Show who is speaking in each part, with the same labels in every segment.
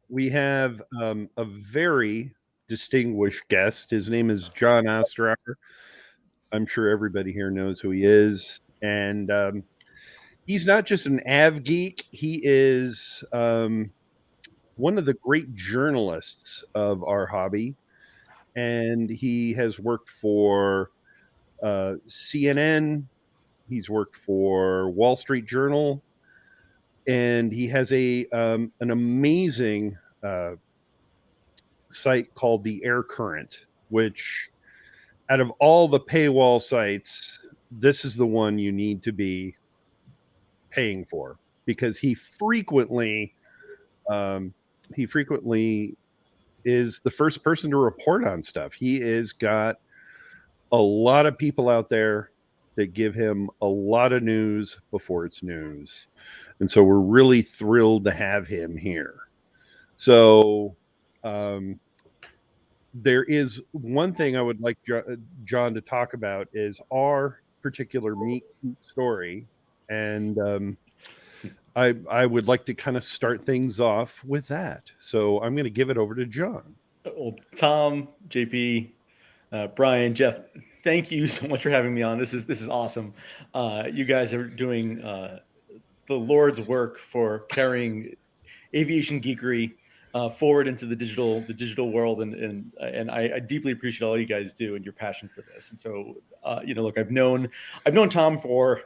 Speaker 1: We have a very distinguished guest. His name is Jon Ostrower. I'm sure everybody here knows who he is. And he's not just an av geek, he is one of the great journalists of our hobby. And he has worked for CNN, he's worked for Wall Street Journal, and he has an amazing site called the Air Current, which out of all the paywall sites, this is the one you need to be paying for because um, he frequently is the first person to report on stuff. He has got a lot of people out there that give him a lot of news before it's news. And so we're really thrilled to have him here. So um, there is one thing I would like Jon to talk about is our particular meet story. And I would like to kind of start things off with that. So I'm going to give it over to Jon.
Speaker 2: Well, Tom, JP, Brian, Jeff, thank you so much for having me on. This is awesome. You guys are doing the Lord's work for carrying aviation geekery forward into the digital world, and I deeply appreciate all you guys do and your passion for this. And so, look, I've known Tom for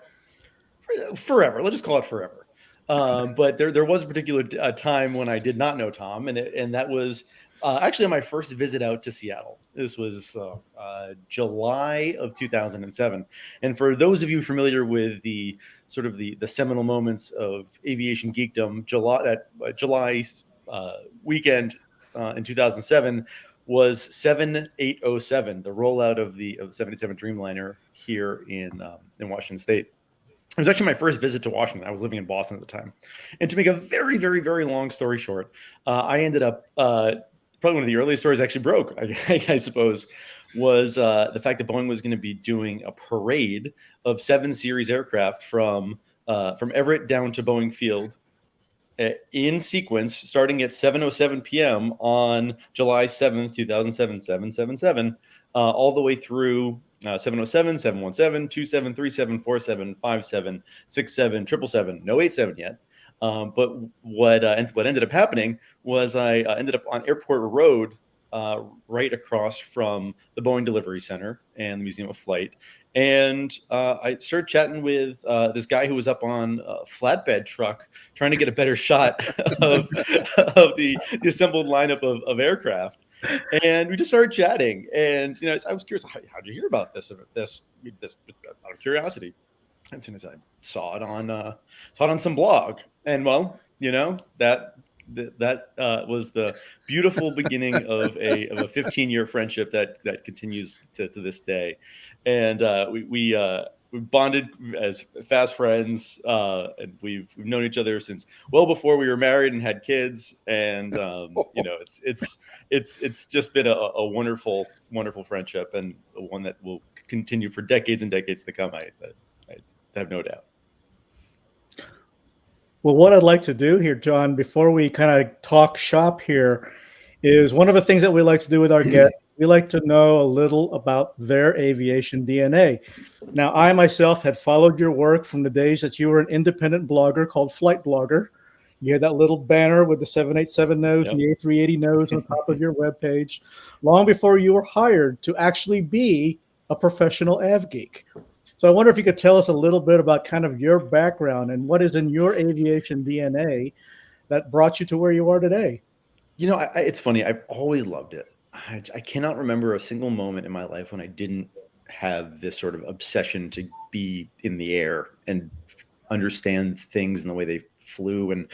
Speaker 2: forever. Let's just call it forever. But there was a particular time when I did not know Tom, and that was actually on my first visit out to Seattle. This was July of 2007. And for those of you familiar with the sort of the seminal moments of aviation geekdom, July weekend in 2007 was 7807, the rollout of the 77 Dreamliner here in Washington State. It was actually my first visit to Washington. I was living in Boston at the time. And to make a very, very, very long story short, I ended up probably one of the earliest stories actually broke, I suppose, was the fact that Boeing was going to be doing a parade of 7 series aircraft from Everett down to Boeing Field in sequence, starting at 7:07 p.m. on July 7th, 2007, 777, all the way through 707, 717, 27, 37, 47, 57, 67, 777, no 87 yet. But what ended up happening was I ended up on Airport Road, right across from the Boeing Delivery Center and the Museum of Flight. And I started chatting with this guy who was up on a flatbed truck trying to get a better shot of the assembled lineup of aircraft. And we just started chatting. And I was curious, how'd you hear about this out of curiosity? And as soon as I saw it on some blog, and well, that was the beautiful beginning of a 15-year friendship that continues to this day. And we bonded as fast friends, and we've known each other since well before we were married and had kids. And it's just been a wonderful friendship, and one that will continue for decades and decades to come. I have no doubt.
Speaker 3: Well, what I'd like to do here, Jon, before we kind of talk shop here, is one of the things that we like to do with our guests. We like to know a little about their aviation DNA. Now, I myself had followed your work from the days that you were an independent blogger called Flightblogger. You had that little banner with the 787 nose and the A380 nose on top of your webpage, long before you were hired to actually be a professional av geek. So I wonder if you could tell us a little bit about kind of your background and what is in your aviation DNA that brought you to where you are today.
Speaker 2: It's funny. I've always loved it. I cannot remember a single moment in my life when I didn't have this sort of obsession to be in the air and understand things and the way they flew and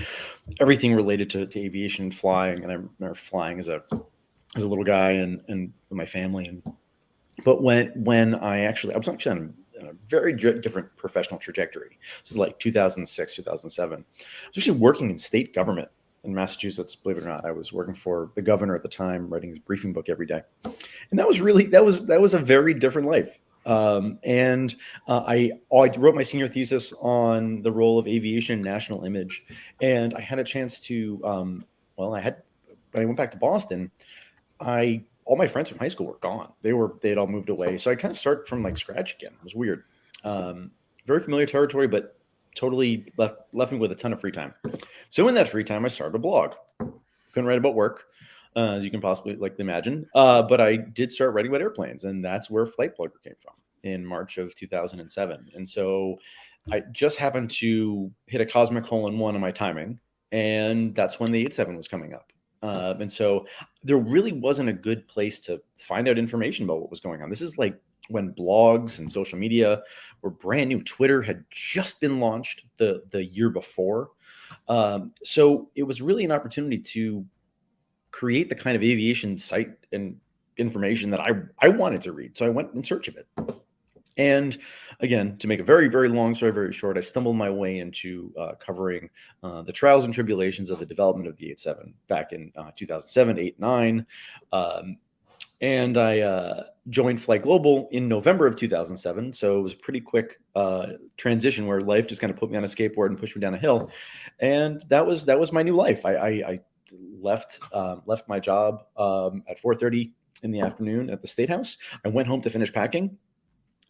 Speaker 2: everything related to aviation and flying. And I remember flying as a little guy and with my family. But when I was actually on a very different professional trajectory. This is like 2006, 2007. I was actually working in state government in Massachusetts, believe it or not. I was working for the governor at the time, writing his briefing book every day. And that was a very different life. And I wrote my senior thesis on the role of aviation in national image. And I had a chance to well, when I went back to Boston, all my friends from high school were gone. They had all moved away. So I kind of started from like scratch again. It was weird. Very familiar territory, but totally left me with a ton of free time. So in that free time, I started a blog. Couldn't write about work, as you can possibly imagine. But I did start writing about airplanes, and that's where Flightblogger came from in March of 2007. And so I just happened to hit a cosmic hole-in-one on my timing, and that's when the 87 was coming up. And so there really wasn't a good place to find out information about what was going on. This is like when blogs and social media were brand new. Twitter had just been launched the year before. So it was really an opportunity to create the kind of aviation site and information that I wanted to read. So I went in search of it. And again, to make a very, very long story very short, I stumbled my way into covering the trials and tribulations of the development of the 87 back in 2007, 8, 9. And I joined Flight Global in November of 2007. So it was a pretty quick transition where life just kind of put me on a skateboard and pushed me down a hill. And that was my new life. I left my job at 4:30 in the afternoon at the State House. I went home to finish packing.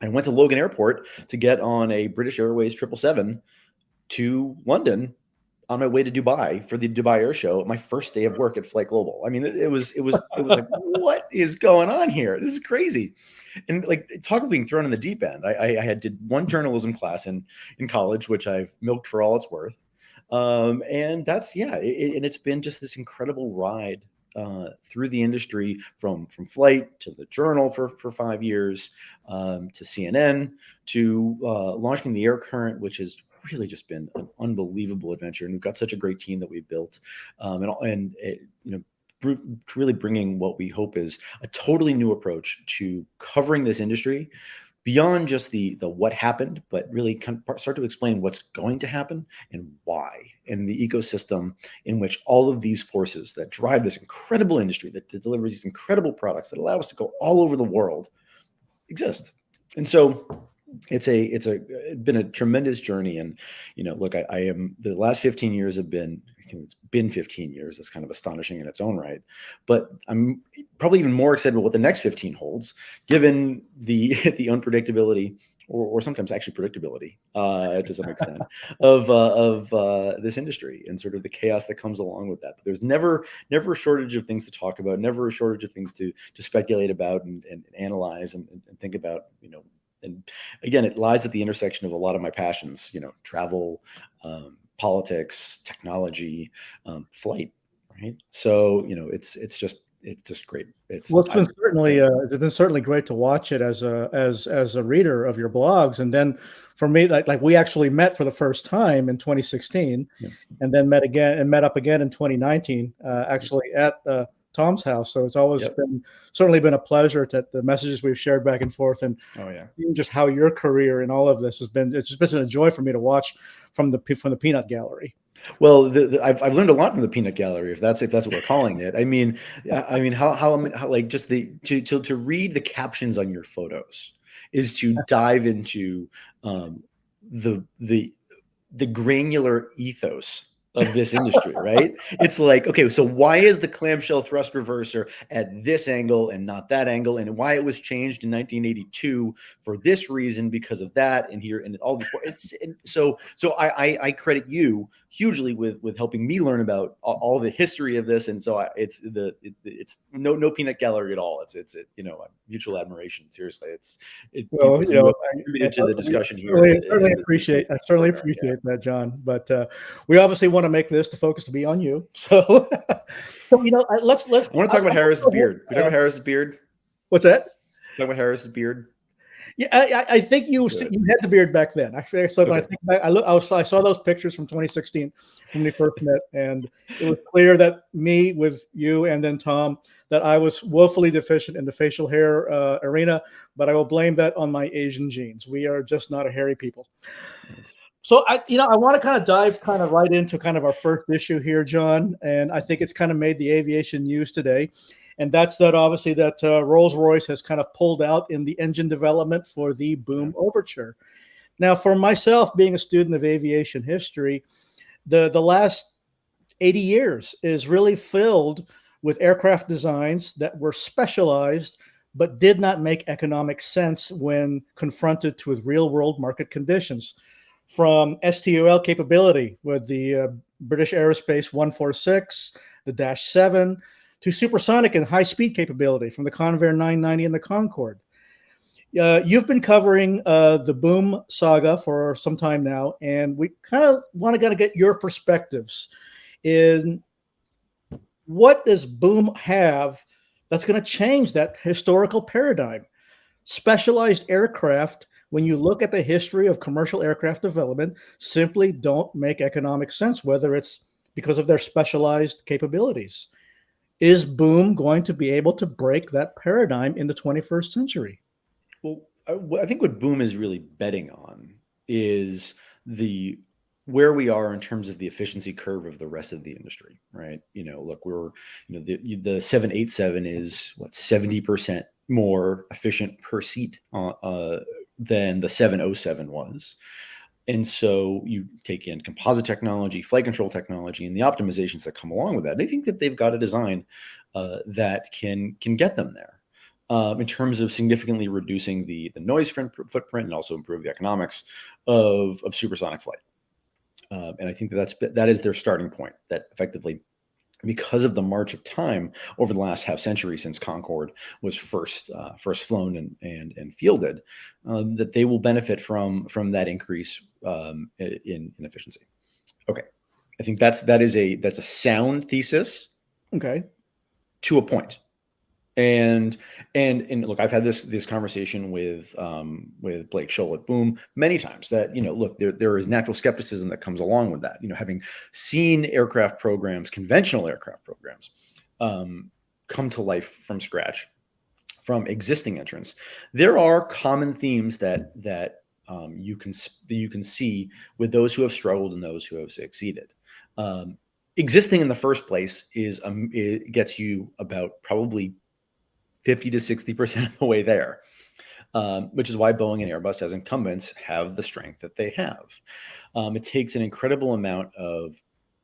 Speaker 2: I went to Logan Airport to get on a British Airways 777 to London on my way to Dubai for the Dubai Air Show. My first day of work at Flight Global. I mean, it was like, what is going on here? This is crazy. And like, talk about being thrown in the deep end. I did one journalism class in college, which I've milked for all it's worth. And that's, and it's been just this incredible ride through the industry from Flight to the Journal for 5 years, to CNN, to launching the Air Current, which has really just been an unbelievable adventure. And we've got such a great team that we've built, and really bringing what we hope is a totally new approach to covering this industry beyond just the what happened, but really start to explain what's going to happen and why, and the ecosystem in which all of these forces that drive this incredible industry that delivers these incredible products that allow us to go all over the world exist. And so it's been a tremendous journey. And, look, I am, the last 15 years have been, it's been 15 years. That's kind of astonishing in its own right. But I'm probably even more excited about what the next 15 holds, given the unpredictability or sometimes actually predictability to some extent of this industry and sort of the chaos that comes along with that. But there's never a shortage of things to talk about, never a shortage of things to speculate about and analyze and think about, And again, it lies at the intersection of a lot of my passions, travel, politics, technology, flight, right? So, it's just great.
Speaker 3: It's been certainly great to watch it as a reader of your blogs. And then for me, like we actually met for the first time in 2016, and then met up again in 2019, actually at Tom's house. So it's always certainly been a pleasure to the messages we've shared back and forth, and even just how your career and all of this it's just been a joy for me to watch from the peanut gallery.
Speaker 2: Well, I've learned a lot from the peanut gallery, if that's what we're calling it. I mean, how like just to read the captions on your photos is to dive into the granular ethos of this industry, right? It's like, okay, so why is the clamshell thrust reverser at this angle and not that angle, and why it was changed in 1982 for this reason because of that, and here and all the so I credit you hugely with helping me learn about all the history of this, and so it's no peanut gallery at all. It's mutual admiration. Seriously, contributed to the discussion here.
Speaker 3: I certainly appreciate that, John. But we obviously want to make this the focus to be on you. So, let's. I
Speaker 2: want to talk about Harris's beard. We talk about Harris's beard.
Speaker 3: What's that?
Speaker 2: Talk about Harris's beard.
Speaker 3: Yeah, I think you had the beard back then. I saw those pictures from 2016 when we first met, and it was clear that me with you and then Tom, that I was woefully deficient in the facial hair arena, but I will blame that on my Asian genes. We are just not a hairy people. So I want to kind of dive right into kind of our first issue here, John, and I think it's kind of made the aviation news today. And that's that obviously that Rolls-Royce has kind of pulled out in the engine development for the Boom Overture. Now, for myself, being a student of aviation history, the last 80 years is really filled with aircraft designs that were specialized but did not make economic sense when confronted with real-world market conditions. From STOL capability with the British Aerospace 146, the Dash 7, to supersonic and high-speed capability from the Convair 990 and the Concorde. You've been covering the boom saga for some time now, and we kind of want to get your perspectives in what does boom have that's going to change that historical paradigm. Specialized aircraft, when you look at the history of commercial aircraft development, simply don't make economic sense, whether it's because of their specialized capabilities. Is boom going to be able to break that paradigm in the 21st century?
Speaker 2: Well, I think what boom is really betting on is where we are in terms of the efficiency curve of the rest of the industry, right? Look, the 787 is 70% more efficient per seat than the 707 was. And so you take in composite technology, flight control technology, and the optimizations that come along with that. They think that they've got a design that can get them there in terms of significantly reducing the noise footprint and also improve the economics of supersonic flight. And I think that is their starting point. That effectively, because of the march of time over the last half century since Concorde was first flown and fielded, that they will benefit from that increase in efficiency. Okay, I think that's a sound thesis.
Speaker 3: Okay,
Speaker 2: to a point. And look, I've had this conversation with Blake Scholl at Boom many times. That look, there is natural skepticism that comes along with that. Having seen conventional aircraft programs, come to life from scratch, from existing entrants, there are common themes that you can see with those who have struggled and those who have succeeded. Existing in the first place it gets you about probably 50 to 60% of the way there, which is why Boeing and Airbus as incumbents have the strength that they have. It takes an incredible amount of,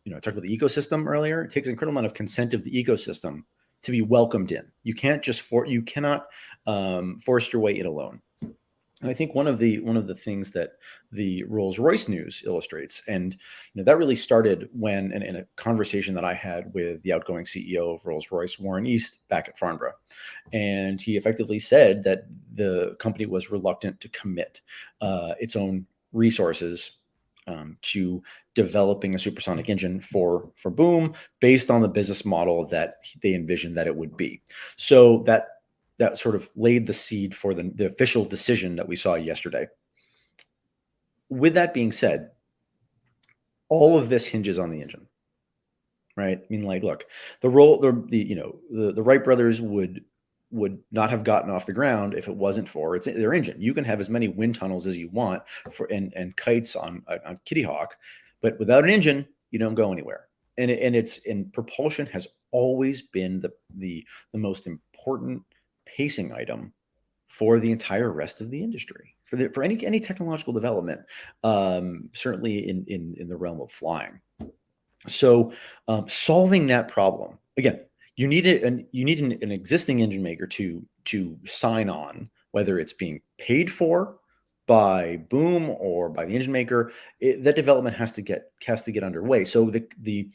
Speaker 2: I talked about the ecosystem earlier. It takes an incredible amount of consent of the ecosystem to be welcomed in. You cannot force your way in alone. And I think one of the things that the Rolls-Royce news illustrates, and that really started when in a conversation that I had with the outgoing CEO of Rolls-Royce, Warren East, back at Farnborough, and he effectively said that the company was reluctant to commit its own resources to developing a supersonic engine for Boom based on the business model that they envisioned that it would be. So that sort of laid the seed for the official decision that we saw yesterday. With that being said, all of this hinges on the engine, right? I mean, look, the Wright brothers would not have gotten off the ground if it wasn't for their engine. You can have as many wind tunnels as you want and kites on Kitty Hawk, but without an engine, you don't go anywhere. And propulsion has always been the most important pacing item for the entire rest of the industry, for any technological development, certainly in the realm of flying. So solving that problem, again, you need an existing engine maker to sign on, whether it's being paid for by Boom or by the engine maker. That development has to get underway. So the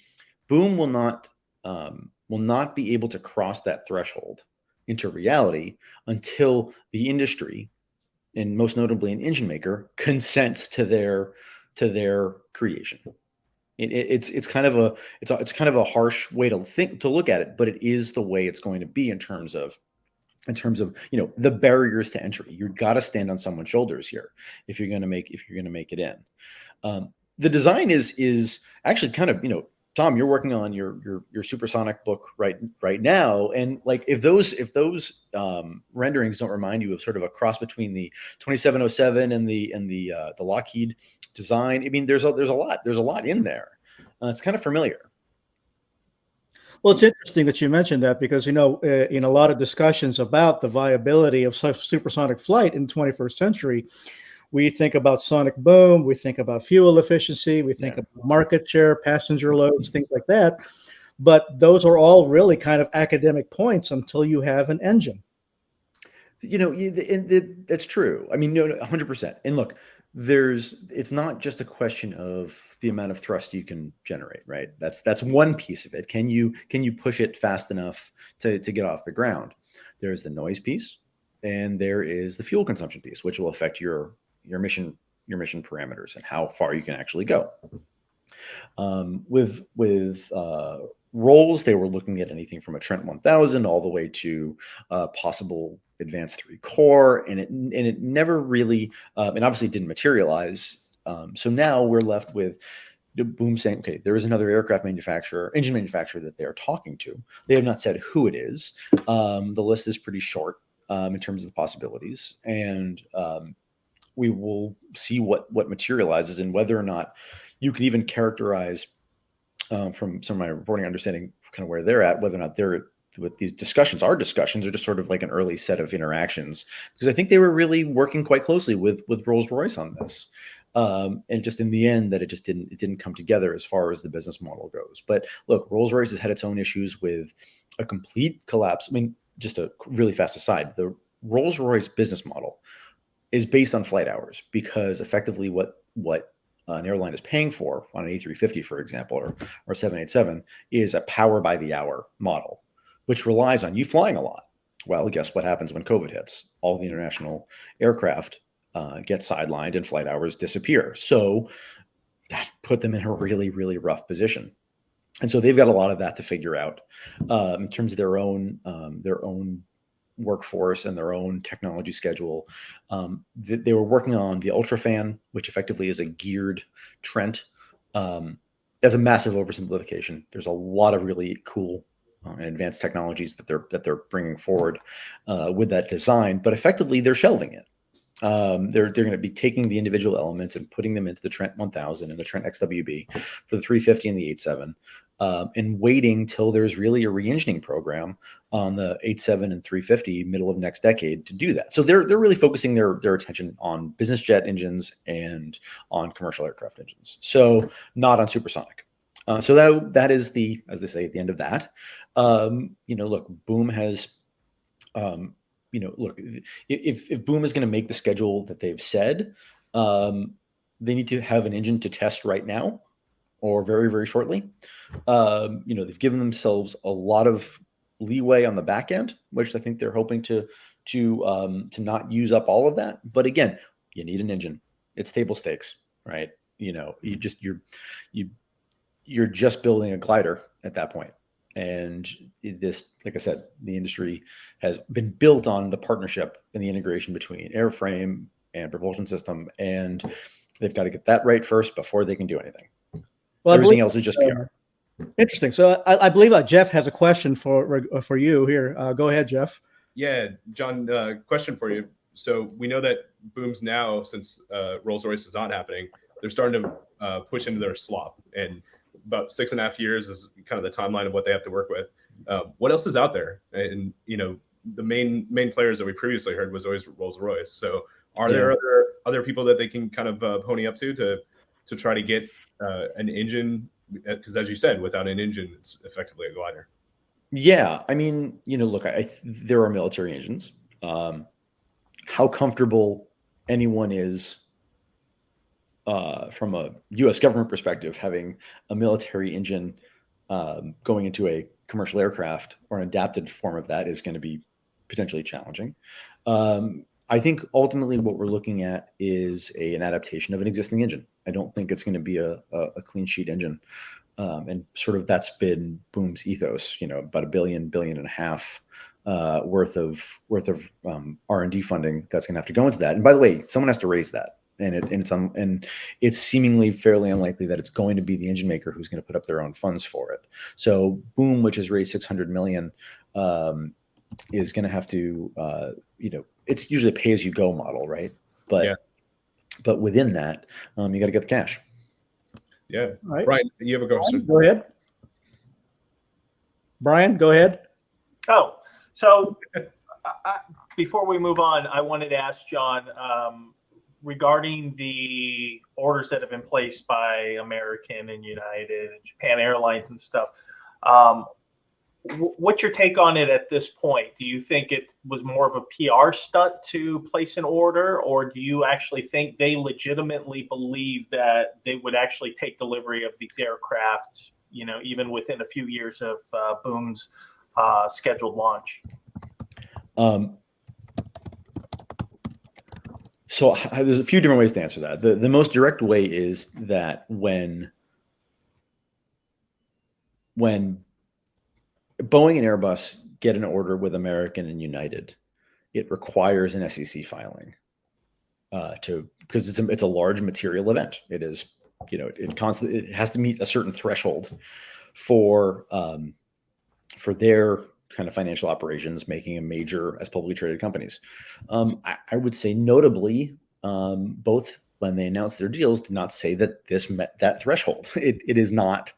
Speaker 2: Boom will not be able to cross that threshold into reality until the industry, and most notably an engine maker, consents to their creation. It's kind of a harsh way to look at it, but it is the way it's going to be in terms of the barriers to entry. You've got to stand on someone's shoulders here if you're going to make it in. The design is actually kind of, Tom, you're working on your supersonic book right now, and if those renderings don't remind you of sort of a cross between the 2707 and the Lockheed design, I mean, there's a lot in there. It's kind of familiar.
Speaker 3: Well, it's interesting that you mentioned that because in a lot of discussions about the viability of supersonic flight in the 21st century, We think about sonic boom, we think about fuel efficiency, we think about market share, passenger loads, things like that. But those are all really kind of academic points until you have an engine.
Speaker 2: That's true. I mean, no, 100%. And look, it's not just a question of the amount of thrust you can generate, right? That's one piece of it. Can you push it fast enough to get off the ground? There's the noise piece, and there is the fuel consumption piece, which will affect your mission parameters and how far you can actually go. With Rolls, they were looking at anything from a Trent 1000 all the way to possible Advanced 3 core, and it never really, and obviously didn't materialize. So now we're left with Boom saying, okay, there is another engine manufacturer that they're talking to. They have not said who it is. The list is pretty short in terms of the possibilities, and we will see what materializes and whether or not you can even characterize from some of my reporting understanding kind of where they're at, whether or not what these discussions are just sort of like an early set of interactions, because I think they were really working quite closely with Rolls-Royce on this. And just in the end that it didn't come together as far as the business model goes. But look, Rolls-Royce has had its own issues with a complete collapse. I mean, just a really fast aside, the Rolls-Royce business model is based on flight hours, because effectively what an airline is paying for on an A350, for example, or 787 is a power by the hour model, which relies on you flying a lot. Well, guess what happens when COVID hits? All the international aircraft get sidelined and flight hours disappear. So that put them in a really, really rough position. And so they've got a lot of that to figure out in terms of their own workforce and their own technology schedule. They were working on the UltraFan, which effectively is a geared Trent. That's a massive oversimplification. There's a lot of really cool and advanced technologies that they're bringing forward with that design, but effectively they're shelving it. They're going to be taking the individual elements and putting them into the Trent 1000 and the Trent XWB for the 350 and the 87, and waiting till there's really a re-engineering program on the 87 and 350 middle of next decade to do that. So they're really focusing their attention on business jet engines and on commercial aircraft engines. So not on supersonic. So that is as they say, at the end of that. Look, Boom has. Look, if Boom is going to make the schedule that they've said, they need to have an engine to test right now or very, very shortly. They've given themselves a lot of leeway on the back end, which I think they're hoping to not use up all of that. But again, you need an engine. It's table stakes, right? You're just building a glider at that point. And this, like I said, the industry has been built on the partnership and the integration between airframe and propulsion system, and they've got to get that right first before they can do anything. Well, everything else is just PR.
Speaker 3: Interesting. So I believe that Jeff has a question for you here. Go ahead, Jeff.
Speaker 4: Yeah, John, question for you. So we know that Boom's now, since Rolls-Royce is not happening, they're starting to push into their slop, and about 6.5 years is kind of the timeline of what they have to work with. What else is out there? And the main players that we previously heard was always Rolls-Royce. So are there other people that they can kind of pony up to try to get an engine? Because as you said, without an engine, it's effectively a glider.
Speaker 2: Yeah, I mean, look, there are military engines. How comfortable anyone is from a U.S. government perspective, having a military engine going into a commercial aircraft or an adapted form of that is going to be potentially challenging. I think ultimately what we're looking at is an adaptation of an existing engine. I don't think it's going to be a clean sheet engine. And sort of that's been Boom's ethos, about $1.5 billion worth of R&D funding that's going to have to go into that. And by the way, someone has to raise that. And it's seemingly fairly unlikely that it's going to be the engine maker who's going to put up their own funds for it. So Boom, which has raised $600 million, is going to have to, it's usually a pay-as-you-go model, right? But within that, you got to get the cash.
Speaker 4: Yeah,
Speaker 3: right.
Speaker 4: Brian, you have a question?
Speaker 3: Go ahead. Brian, go ahead.
Speaker 5: Oh, so before we move on, I wanted to ask John. regarding the orders that have been placed by American and United and Japan Airlines and stuff. What's your take on it at this point? Do you think it was more of a PR stunt to place an order, or do you actually think they legitimately believe that they would actually take delivery of these aircraft, even within a few years of Boom's scheduled launch?
Speaker 2: So there's a few different ways to answer that. The most direct way is that when Boeing and Airbus get an order with American and United, it requires an SEC filing because it's a large material event. It is, it has to meet a certain threshold for their kind of financial operations, making a major as publicly traded companies. I would say notably, both when they announced their deals did not say that this met that threshold. It's not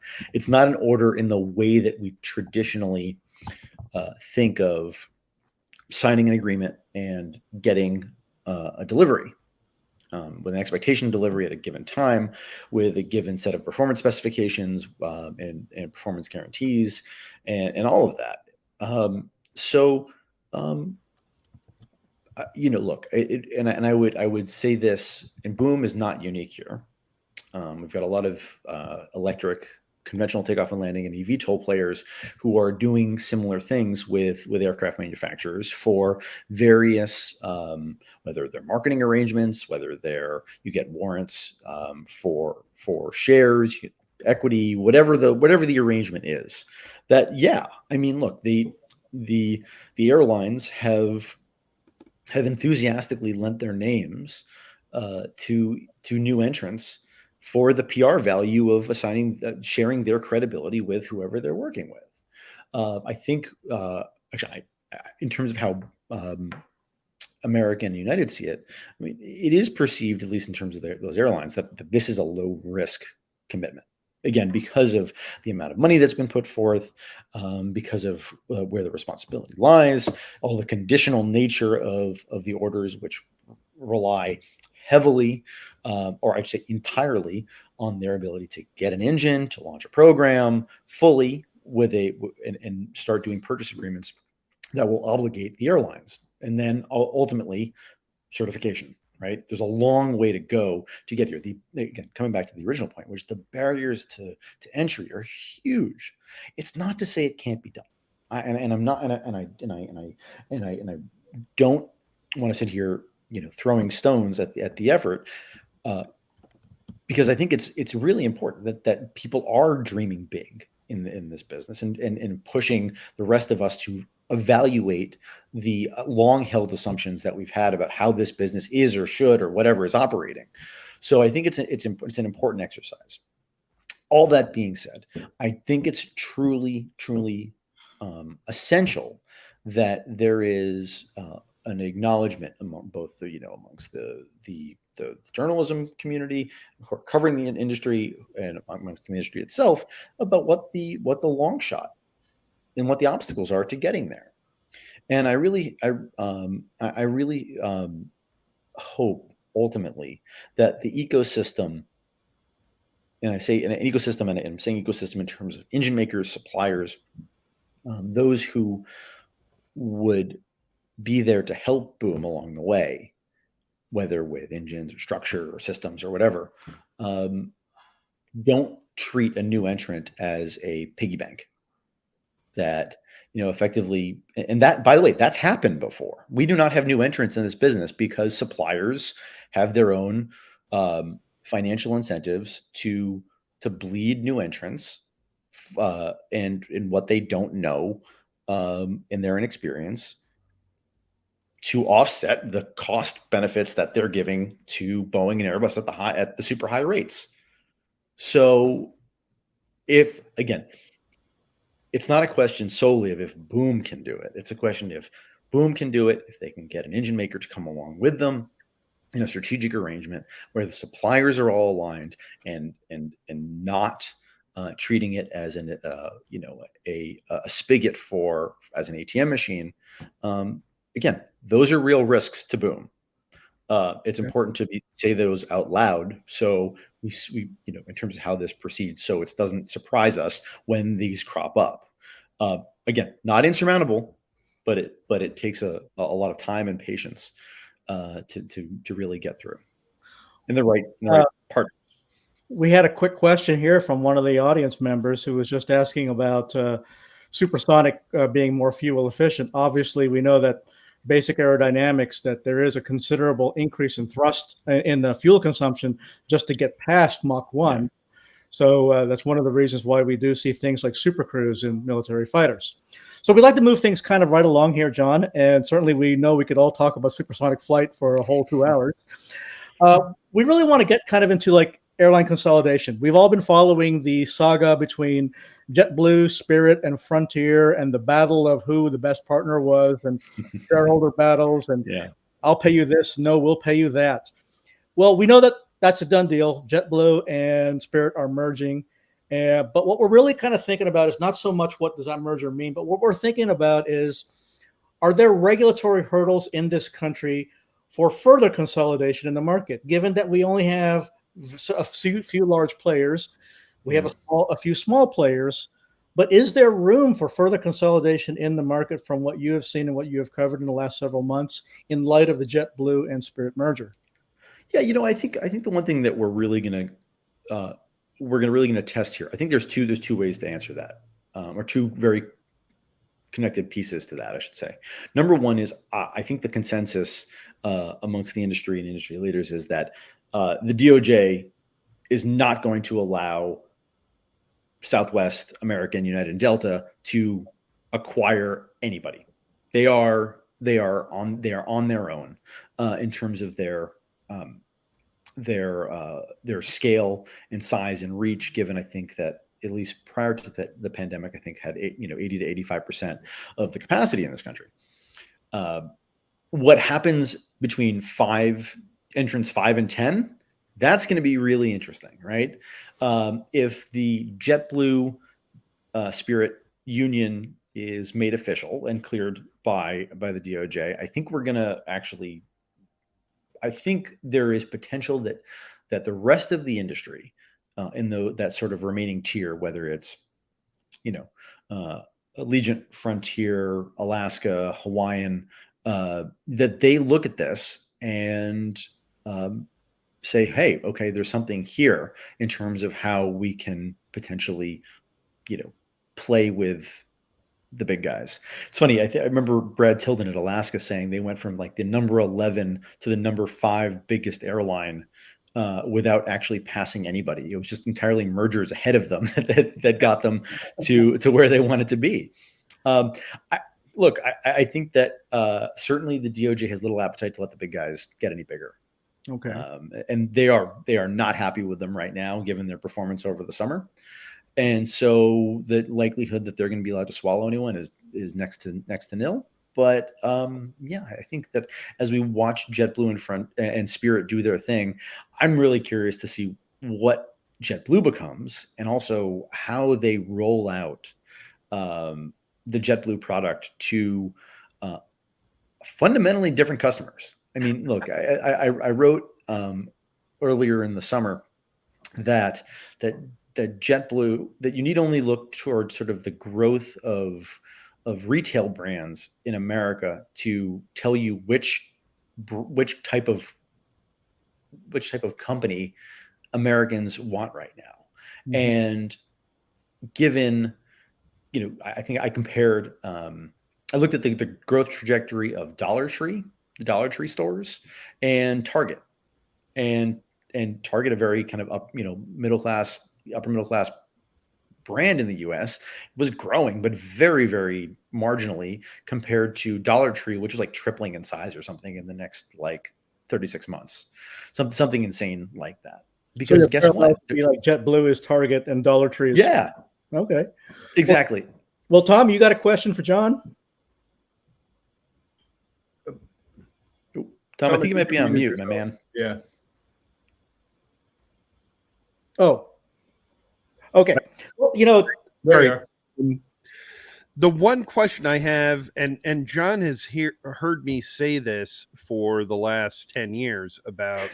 Speaker 2: an order in the way that we traditionally think of signing an agreement and getting a delivery with an expectation of delivery at a given time, with a given set of performance specifications and performance guarantees and all of that. Look, I would say this, and Boom is not unique here. We've got a lot of electric, conventional takeoff and landing, and eVTOL players who are doing similar things with aircraft manufacturers for various, whether they're marketing arrangements, whether you get warrants for shares, you get equity, whatever the arrangement is. That, yeah, I mean, look, the airlines have enthusiastically lent their names to new entrants for the PR value of sharing their credibility with whoever they're working with. I think, in terms of how American and United see it, I mean, it is perceived, at least in terms of those airlines, that this is a low risk commitment. Again, because of the amount of money that's been put forth, because of where the responsibility lies, all the conditional nature of the orders, which rely heavily, or I'd say entirely, on their ability to get an engine, to launch a program fully and start doing purchase agreements that will obligate the airlines, and then ultimately certification. Right? There's a long way to go to get here. Again, coming back to the original point, which the barriers to entry are huge. It's not to say it can't be done. I don't want to sit here, throwing stones at the effort, because I think it's really important that people are dreaming big in this business and pushing the rest of us to evaluate the long-held assumptions that we've had about how this business is or should or whatever is operating. So I think it's an important exercise. All that being said, I think it's truly essential that there is an acknowledgement among both amongst the journalism community who are covering the industry and amongst the industry itself about what the long shot and what the obstacles are to getting there. And I really hope ultimately that the ecosystem, and I say an ecosystem, and I'm saying ecosystem in terms of engine makers, suppliers, those who would be there to help Boom along the way, whether with engines or structure or systems or whatever, don't treat a new entrant as a piggy bank that, effectively, and that, by the way, that's happened before. We do not have new entrants in this business because suppliers have their own financial incentives to bleed new entrants and in what they don't know in their inexperience, to offset the cost benefits that they're giving to Boeing and Airbus at the super high rates. So it's not a question solely of if Boom can do it. It's a question if Boom can do it, if they can get an engine maker to come along with them in a strategic arrangement where the suppliers are all aligned and not treating it as a spigot as an ATM machine. Again, those are real risks to Boom. It's important to say those out loud, so we in terms of how this proceeds, so it doesn't surprise us when these crop up. Again, not insurmountable, but it takes a lot of time and patience to really get through in the right part.
Speaker 3: We had a quick question here from one of the audience members who was just asking about supersonic being more fuel efficient. Obviously, we know that basic aerodynamics, that there is a considerable increase in thrust in the fuel consumption just to get past Mach 1. Yeah. So that's one of the reasons why we do see things like supercruise in military fighters. So we'd like to move things kind of right along here, John. And certainly we know we could all talk about supersonic flight for a whole 2 hours. We really want to get kind of into like airline consolidation. We've all been following the saga between JetBlue, Spirit, and Frontier, and the battle of who the best partner was, and shareholder battles, and I'll pay you this, no, we'll pay you that. Well, we know that that's a done deal. JetBlue and Spirit are merging. But what we're really kind of thinking about is not so much what does that merger mean, but what we're thinking about is, are there regulatory hurdles in this country for further consolidation in the market, given that we only have a few large players, we have a few small players, but is there room for further consolidation in the market from what you have seen and what you have covered in the last several months in light of the JetBlue and Spirit merger?
Speaker 2: Yeah, I think the one thing that we're really going to test here. I think there's two ways to answer that, or two very connected pieces to that, I should say. Number one is I think the consensus amongst the industry and industry leaders is that the DOJ is not going to allow Southwest, American, United, and Delta to acquire anybody. They are on their own in terms of their scale and size and reach. Given, I think that at least prior to the pandemic, I think had 80 to 85% of the capacity in this country. What happens between entrants 5 and 10? That's going to be really interesting, right? If the JetBlue Spirit union is made official and cleared by the DOJ, I think we're going to actually. I think there is potential that the rest of the industry, in that sort of remaining tier, whether it's Allegiant, Frontier, Alaska, Hawaiian, that they look at this and say, hey, okay, there's something here in terms of how we can potentially, play with the big guys. It's funny. I remember Brad Tilden at Alaska saying they went from like the number 11 to the number 5 biggest airline without actually passing anybody. It was just entirely mergers ahead of them that got them to where they wanted to be. I think that certainly the DOJ has little appetite to let the big guys get any bigger.
Speaker 3: Okay.
Speaker 2: And they are not happy with them right now, given their performance over the summer. And so the likelihood that they're going to be allowed to swallow anyone is next to nil. But I think that as we watch JetBlue and Spirit do their thing, I'm really curious to see what JetBlue becomes and also how they roll out the JetBlue product to fundamentally different customers. I mean, look, I wrote earlier in the summer that JetBlue, that you need only look toward sort of the growth of retail brands in America to tell you which type of company Americans want right now. Mm-hmm. And given, I think I compared, I looked at the growth trajectory of the Dollar Tree stores, and Target, and Target, a very kind of upper middle class brand in the US, was growing, but very, very marginally compared to Dollar Tree, which was like tripling in size or something in the next like 36 months, something insane like that. Because guess what?
Speaker 3: Like JetBlue is Target and Dollar Tree is okay,
Speaker 2: exactly.
Speaker 3: Well, Tom, you got a question for John?
Speaker 2: Tom, I think you might be on mute, my man.
Speaker 4: Yeah.
Speaker 3: Oh, okay. Well,
Speaker 4: there you are.
Speaker 1: The one question I have, and John has heard me say this for the last 10 years about,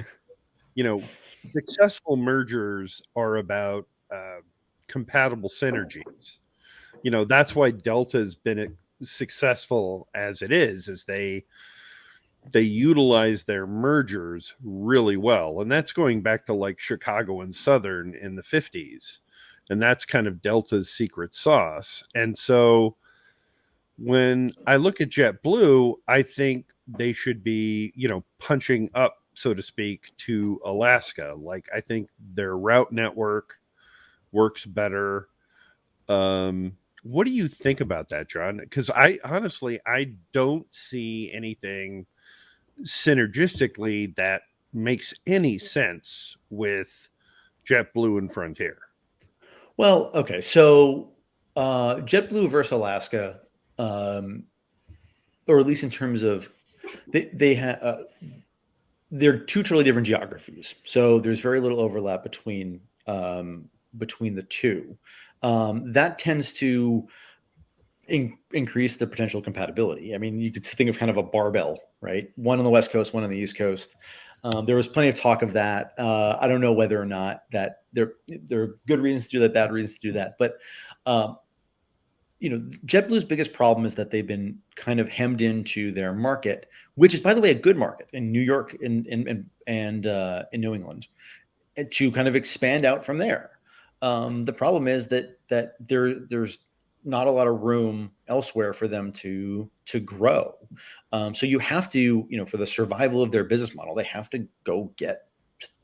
Speaker 1: you know, successful mergers are about compatible synergies. That's why Delta has been successful as it is they utilize their mergers really well. And that's going back to like Chicago and Southern in the 50s. And that's kind of Delta's secret sauce. And so when I look at JetBlue, I think they should be, punching up, so to speak, to Alaska. Like, I think their route network works better. What do you think about that, John? Because I don't see anything synergistically that makes any sense with JetBlue and Frontier.
Speaker 2: Well, okay, so JetBlue versus Alaska, or at least in terms of they're two totally different geographies, so there's very little overlap between the two. That tends to increase the potential compatibility. I mean, you could think of kind of a barbell, right? One on the West Coast, one on the East Coast. There was plenty of talk of that. I don't know whether or not that there are good reasons to do that, bad reasons to do that. But JetBlue's biggest problem is that they've been kind of hemmed into their market, which is, by the way, a good market in New York and in New England, and to kind of expand out from there. The problem is that there's not a lot of room elsewhere for them to grow. So you have to, for the survival of their business model, they have to go get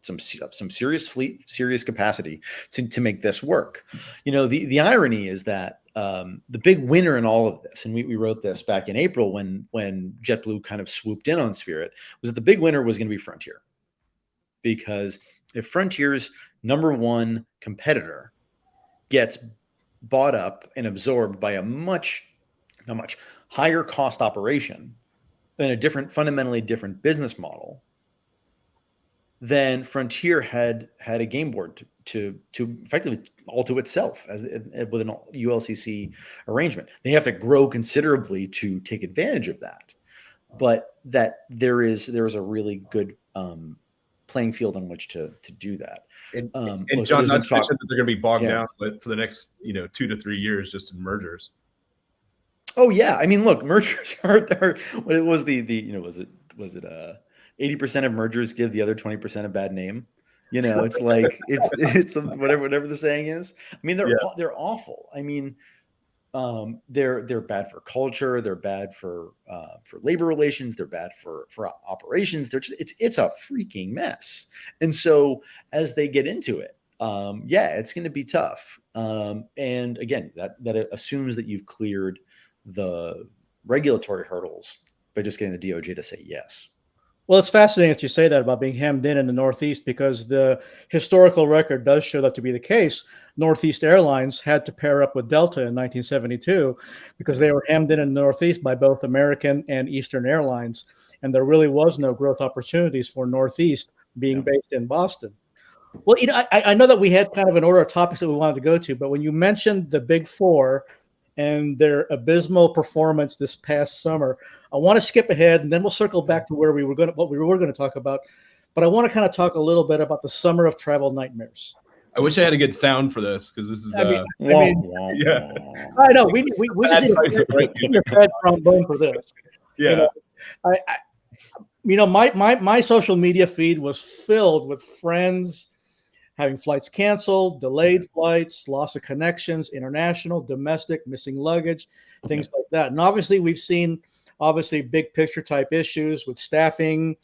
Speaker 2: some serious fleet, serious capacity to make this work. The irony is that the big winner in all of this, and we wrote this back in April when JetBlue kind of swooped in on Spirit, was that the big winner was going to be Frontier. Because if Frontier's number one competitor gets bought up and absorbed by a much higher cost operation and a fundamentally different business model, then Frontier had a game board to effectively all to itself with an ULCC arrangement. They have to grow considerably to take advantage of that, but that there is a really good playing field on which to do that.
Speaker 4: And John, not to mention that they're going to be bogged down for the next 2 to 3 years just in mergers.
Speaker 2: Oh yeah, I mean, look, mergers are what it was was it 80% of mergers give the other 20% a bad name. It's like it's whatever the saying is. I mean, they're awful. I mean, they're bad for culture. They're bad for labor relations. They're bad for operations. It's a freaking mess. And so as they get into it, it's going to be tough. And again, that assumes that you've cleared the regulatory hurdles by just getting the DOJ to say yes.
Speaker 3: Well, it's fascinating that you say that about being hemmed in the Northeast, because the historical record does show that to be the case. Northeast Airlines had to pair up with Delta in 1972 because they were hemmed in the Northeast by both American and Eastern Airlines. And there really was no growth opportunities for Northeast being based in Boston. Well, I know that we had kind of an order of topics that we wanted to go to, but when you mentioned the Big Four and their abysmal performance this past summer, I want to skip ahead and then we'll circle back to what we were going to talk about. But I want to kind of talk a little bit about the summer of travel nightmares.
Speaker 4: I wish I had a good sound for this because this is.
Speaker 3: I know we just need a bad trombone for this.
Speaker 4: Yeah.
Speaker 3: My social media feed was filled with friends having flights canceled, delayed flights, loss of connections, international, domestic, missing luggage, things like that. And obviously, we've seen big picture type issues with staffing,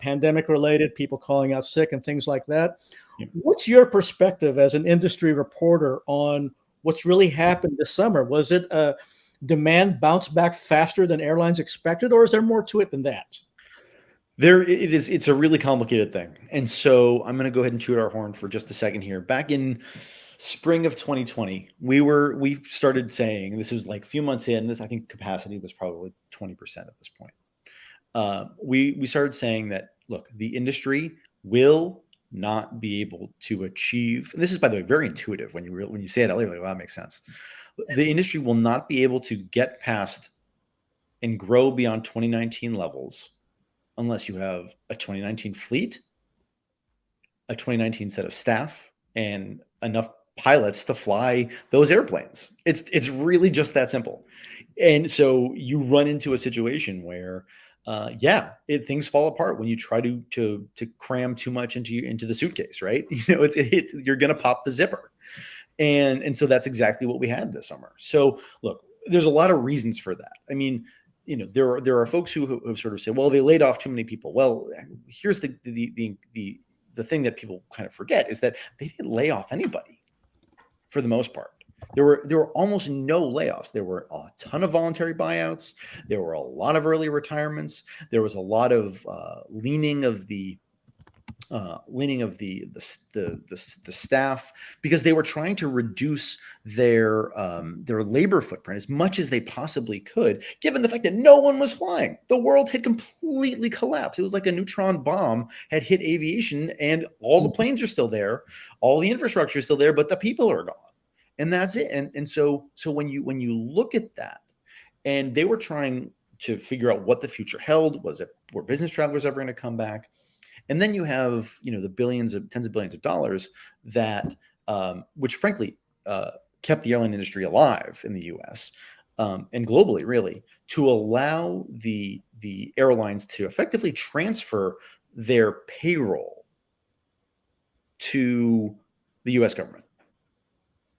Speaker 3: pandemic related, people calling out sick and things like that. Yeah. What's your perspective as an industry reporter on what's really happened this summer? Was it a demand bounce back faster than airlines expected, or is there more to it than that?
Speaker 2: It's a really complicated thing. And so I'm going to go ahead and toot our horn for just a second here. Back in spring of 2020, we started saying, this was like a few months in, I think capacity was probably 20% at this point. We started saying that, look, the industry will not be able to achieve, and this is, by the way, very intuitive when you say it out loud, like, well, that makes sense. the industry will not be able to get past and grow beyond 2019 levels unless you have a 2019 fleet, a 2019 set of staff, and enough pilots to fly those airplanes. It's really just that simple. And so you run into a situation where things fall apart when you try to cram too much into the suitcase, right? You're going to pop the zipper. And so that's exactly what we had this summer. So look, there's a lot of reasons for that. I mean, there are folks who have sort of said, well, they laid off too many people. Well, here's the thing that people kind of forget is that they didn't lay off anybody for the most part. There were almost no layoffs. There were a ton of voluntary buyouts. There were a lot of early retirements. There was a lot of leaning of the staff because they were trying to reduce their labor footprint as much as they possibly could, given the fact that no one was flying. The world had completely collapsed. It was like a neutron bomb had hit aviation, and all the planes are still there, all the infrastructure is still there, but the people are gone. And that's it. And so when you look at that, and they were trying to figure out what the future held, were business travelers ever going to come back? And then you have, the tens of billions of dollars that, which frankly kept the airline industry alive in the U.S. And globally, really, to allow the airlines to effectively transfer their payroll to the U.S. government.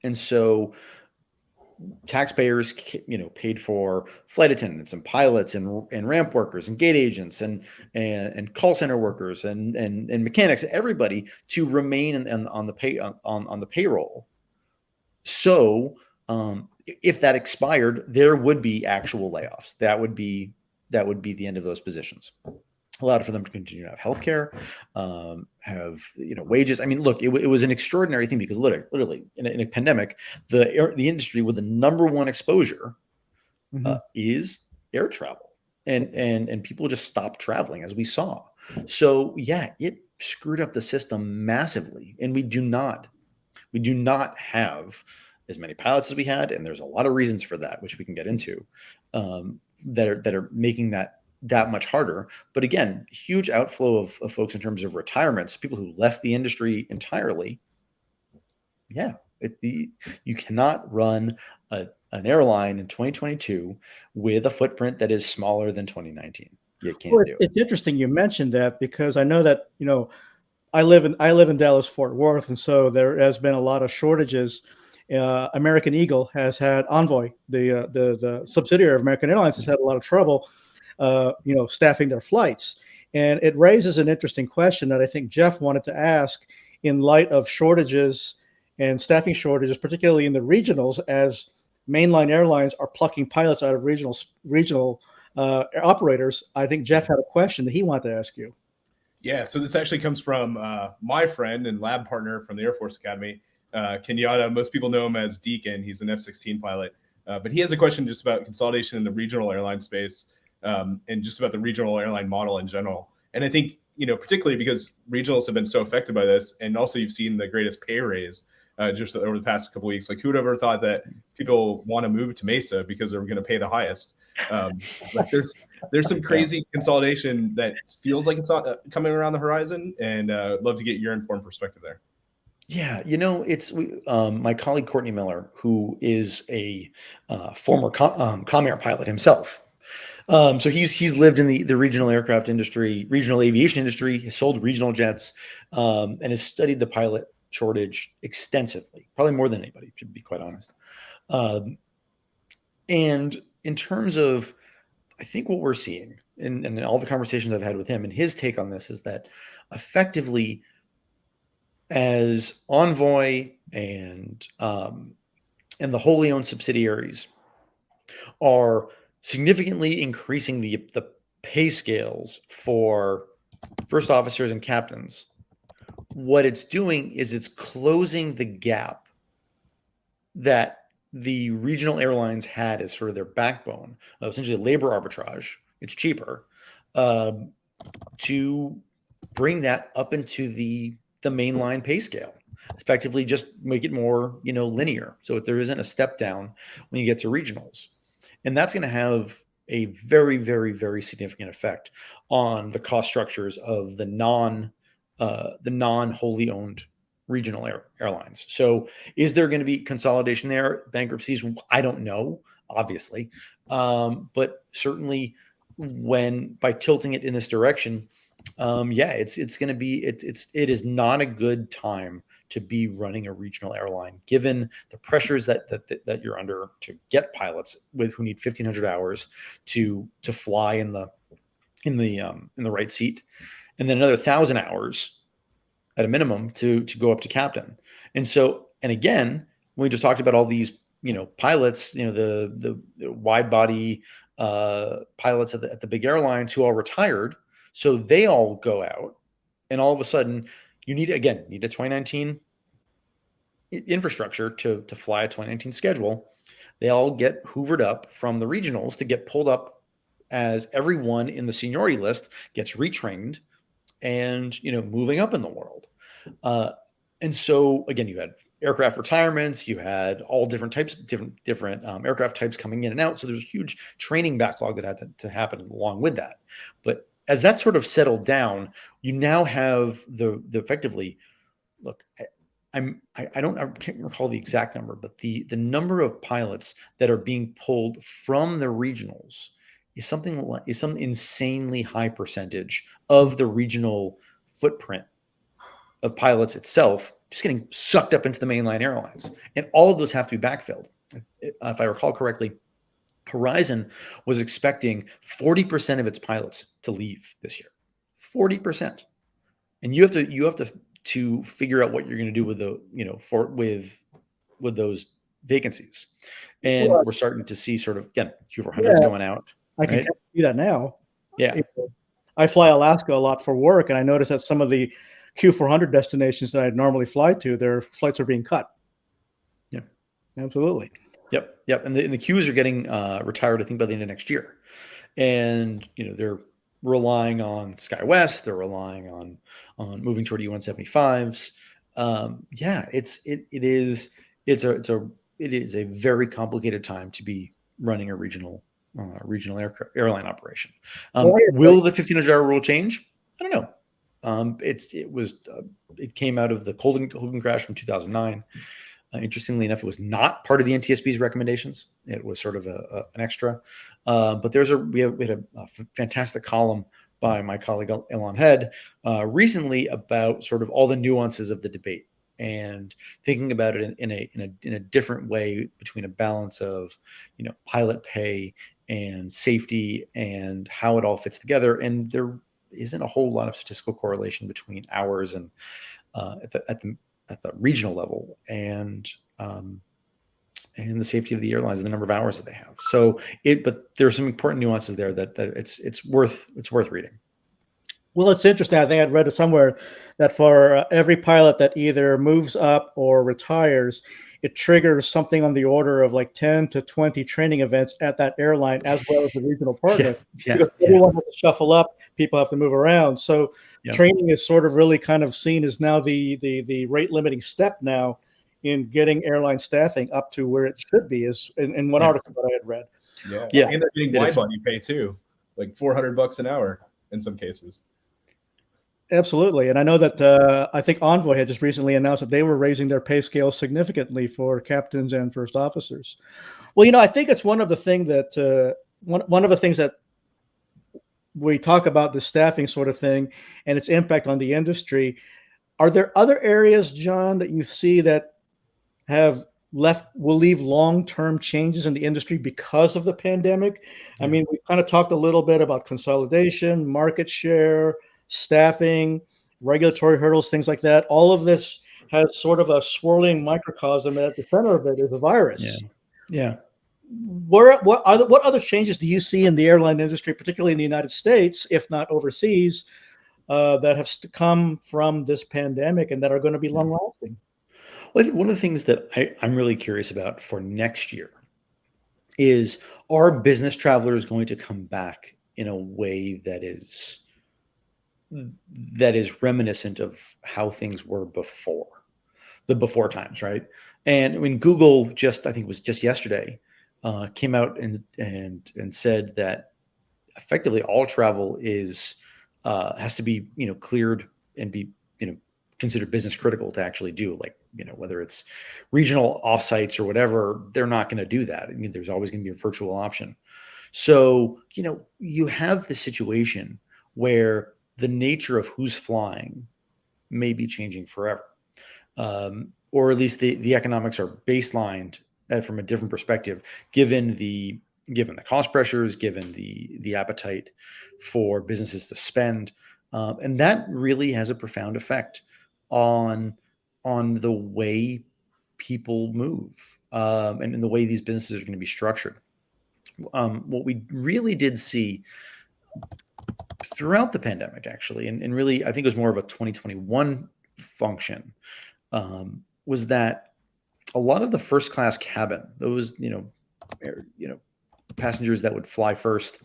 Speaker 2: And so taxpayers, paid for flight attendants and pilots and ramp workers and gate agents and call center workers and mechanics, everybody to remain on the payroll. So if that expired, there would be actual layoffs. That would be the end of those positions. Allowed for them to continue to have healthcare, have wages. I mean, look, it was an extraordinary thing because literally in a pandemic, the industry with the number one exposure is air travel, and people just stopped traveling, as we saw. So yeah, it screwed up the system massively, and we do not have as many pilots as we had, and there's a lot of reasons for that, which we can get into, that are making that much harder. But again, huge outflow of folks in terms of retirements, people who left the industry entirely. Yeah, you cannot run an airline in 2022 with a footprint that is smaller than 2019. You can't do it.
Speaker 3: It's interesting you mentioned that because I know that I live in Dallas Fort Worth, and so there has been a lot of shortages. American Eagle has had Envoy, the subsidiary of American Airlines, has had a lot of trouble staffing their flights. And it raises an interesting question that I think Jeff wanted to ask in light of shortages and staffing shortages, particularly in the regionals, as mainline airlines are plucking pilots out of regional operators. I think Jeff had a question that he wanted to ask you.
Speaker 4: Yeah, so this actually comes from my friend and lab partner from the Air Force Academy, Kenyatta. Most people know him as Deacon. He's an F-16 pilot. But he has a question just about consolidation in the regional airline space. And just about the regional airline model in general. And I think, particularly because regionals have been so affected by this, and also you've seen the greatest pay raise just over the past couple of weeks. Like, who would ever thought that people want to move to Mesa because they're going to pay the highest? Like there's some crazy consolidation that feels like it's not coming around the horizon, and love to get your informed perspective there.
Speaker 2: Yeah, it's my colleague Courtney Miller, who is a former Comair pilot himself. So he's lived in the regional aircraft industry, regional aviation industry. He sold regional jets, and has studied the pilot shortage extensively, probably more than anybody, to be quite honest. And in terms of, I think what we're seeing, and all the conversations I've had with him, and his take on this is that effectively, as Envoy and the wholly owned subsidiaries are significantly increasing the pay scales for first officers and captains, what it's doing is it's closing the gap that the regional airlines had as sort of their backbone of essentially labor arbitrage. It's cheaper to bring that up into the mainline pay scale. effectively just make it more, linear, so that there isn't a step down when you get to regionals. And that's going to have a very, very, very significant effect on the cost structures of the non wholly owned regional airlines. So is there going to be consolidation there, bankruptcies? I don't know, obviously. But certainly by tilting it in this direction, it's going to be, it is not a good time to be running a regional airline, given the pressures that you're under to get pilots who need 1,500 hours to fly in the right seat, and then another 1,000 hours at a minimum to go up to captain. And again, we just talked about all these pilots, the wide body pilots at the big airlines who all retired, so they all go out, and all of a sudden you need a 2019 infrastructure to fly a 2019 schedule. They all get hoovered up from the regionals to get pulled up as everyone in the seniority list gets retrained and moving up in the world. And so again, you had aircraft retirements, you had all different types, different aircraft types coming in and out. So there's a huge training backlog that had to happen along with that. But as that sort of settled down, you now have the effectively, look, I can't recall the exact number, but the number of pilots that are being pulled from the regionals is some insanely high percentage of the regional footprint of pilots itself, just getting sucked up into the mainline airlines. And all of those have to be backfilled. If I recall correctly, Horizon was expecting 40% of its pilots to leave this year. 40%. And you have to figure out what you're going to do with with those vacancies. And we're starting to see sort of, again, Q400s going out.
Speaker 3: I can see that now.
Speaker 2: Yeah.
Speaker 3: I fly Alaska a lot for work, and I noticed that some of the Q400 destinations that I'd normally fly to, their flights are being cut.
Speaker 2: Yeah,
Speaker 3: absolutely.
Speaker 2: Yep. And the Qs are getting retired, I think, by the end of next year. And they're relying on SkyWest. They're relying on moving toward E175s. It is a very complicated time to be running a regional airline operation. Will the 1,500-hour rule change? I don't know. It came out of the Colgan crash from 2009. Interestingly enough, it was not part of the NTSB's recommendations. It was sort of an extra. But we had a fantastic column by my colleague Elon Head recently about sort of all the nuances of the debate and thinking about it in a different way between a balance of pilot pay and safety and how it all fits together. And there isn't a whole lot of statistical correlation between hours and at the regional level and the safety of the airlines and the number of hours that they have. But there are some important nuances there that it's worth reading.
Speaker 3: Well, it's interesting. I think I'd read it somewhere that for every pilot that either moves up or retires, it triggers something on the order of like 10 to 20 training events at that airline, as well as the regional partner. Because everyone has to shuffle up, people have to move around. So training is sort of really kind of seen as now the rate limiting step now in getting airline staffing up to where it should be, is in one article that I had read.
Speaker 4: And they're getting wide body pay too, like $400 an hour in some cases.
Speaker 3: Absolutely. And I know that I think Envoy had just recently announced that they were raising their pay scale significantly for captains and first officers. Well, I think it's one of the things that we talk about, the staffing sort of thing and its impact on the industry. Are there other areas, John, that you see that will leave long-term changes in the industry because of the pandemic? I mean, we kind of talked a little bit about consolidation, market share, staffing, regulatory hurdles, things like that. All of this has sort of a swirling microcosm, and at the center of it is a virus.
Speaker 2: Yeah.
Speaker 3: What other changes do you see in the airline industry, particularly in the United States, if not overseas, that have come from this pandemic and that are going to be long-lasting?
Speaker 2: Well, I think one of the things that I'm really curious about for next year is, are business travelers going to come back in a way that is reminiscent of how things were before? the before times, right? And I mean, Google just, I think it was just yesterday, came out and said that effectively all travel is has to be, you know, cleared and be, you know, considered business critical to actually do, like, you know, whether it's regional offsites or whatever, they're not going to do that. I mean, there's always going to be a virtual option. So, you know, you have the situation where the nature of who's flying may be changing forever. Or at least the economics are baselined from a different perspective, given the cost pressures, given the appetite for businesses to spend, and that really has a profound effect on the way people move, and in the way these businesses are going to be structured. What we really did see throughout the pandemic, actually, and really, I think it was more of a 2021 function, was that a lot of the first class cabin, those, you know, passengers that would fly first,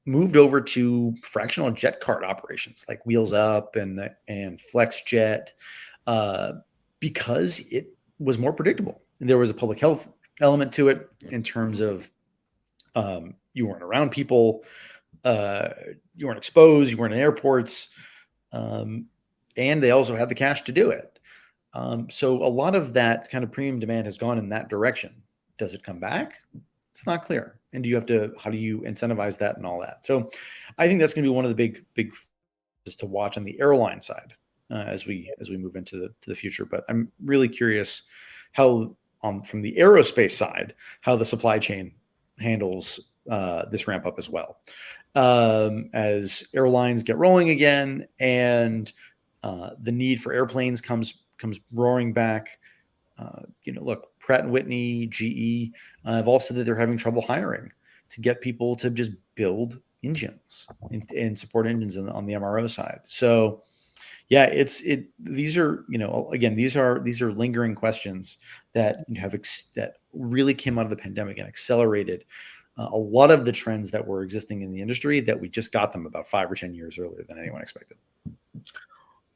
Speaker 2: moved over to fractional jet card operations like Wheels Up and FlexJet, because it was more predictable. And there was a public health element to it in terms of you weren't around people, you weren't exposed, you weren't in airports, and they also had the cash to do it. So a lot of that kind of premium demand has gone in that direction. Does it come back? It's not clear. And how do you incentivize that and all that? So I think that's going to be one of the big things to watch on the airline side as we move into the future. But I'm really curious how, from the aerospace side, how the supply chain handles this ramp up as well. As airlines get rolling again and the need for airplanes comes roaring back. You know, look, Pratt & Whitney, GE have all said that they're having trouble hiring to get people to just build engines and support engines on the MRO side. So yeah, these are, you know, again, these are lingering questions that you have that really came out of the pandemic and accelerated a lot of the trends that were existing in the industry that we just got them about 5 or 10 years earlier than anyone expected.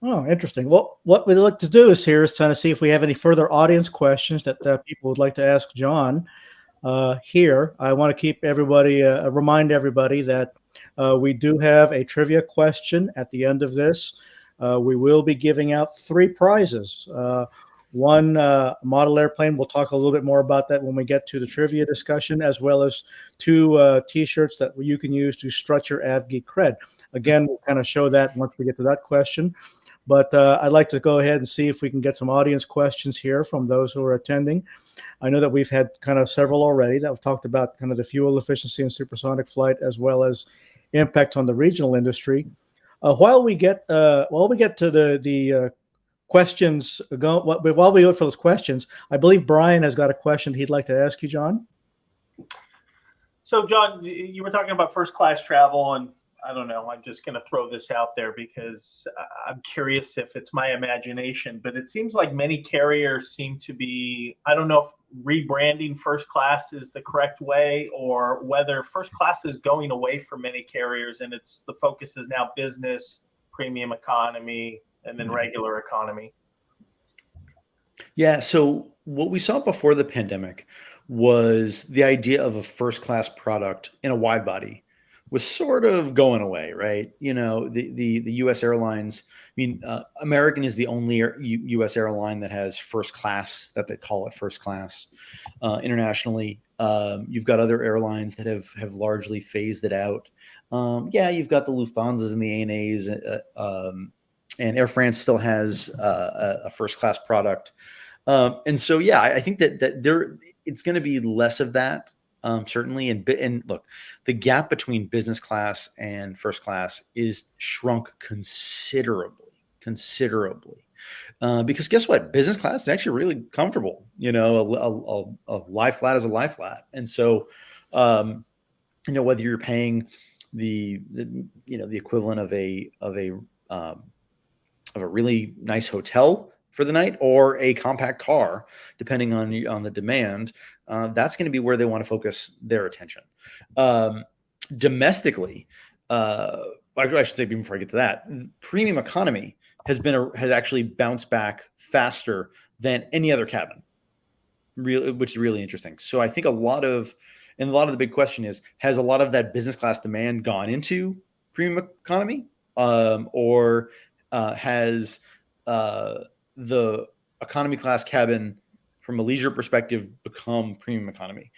Speaker 3: Oh, interesting. Well, what we'd like to do is kind of see if we have any further audience questions that people would like to ask Jon. Here, I want to keep everybody, remind everybody that we do have a trivia question at the end of this. We will be giving out 3 prizes. One model airplane. We'll talk a little bit more about that when we get to the trivia discussion, as well as 2 T-shirts that you can use to strut your AvGeek cred. Again, we'll kind of show that once we get to that question. But I'd like to go ahead and see if we can get some audience questions here from those who are attending. I know that we've had kind of several already that have talked about kind of the fuel efficiency in supersonic flight, as well as impact on the regional industry. While we get to the questions, while we wait for those questions, I believe Brian has got a question he'd like to ask you, Jon.
Speaker 5: So, Jon, you were talking about first class travel, and I don't know, I'm just going to throw this out there because I'm curious if it's my imagination, but it seems like many carriers seem to be, I don't know if rebranding first class is the correct way, or whether first class is going away for many carriers and the focus is now business, premium economy, and then regular economy.
Speaker 2: Yeah. So what we saw before the pandemic was the idea of a first class product in a wide body was sort of going away, right? You know, the U.S. airlines. I mean, American is the only U.S. airline that has first class, that they call it first class. Internationally, you've got other airlines that have largely phased it out. Yeah, you've got the Lufthansas and the ANAs, and Air France still has a first class product. And so, yeah, I think that it's going to be less of that. Certainly, and look, the gap between business class and first class is shrunk considerably, because guess what? Business class is actually really comfortable. You know, a lie flat is a lie flat, and so, you know, whether you're paying the equivalent of a really nice hotel for the night or a compact car, depending on the demand, that's going to be where they want to focus their attention. Domestically, actually, I should say before I get to that, premium economy has actually bounced back faster than any other cabin, which is really interesting. So I think a lot of the big question is, has a lot of that business class demand gone into premium economy, or has the economy class cabin from a leisure perspective become premium economy?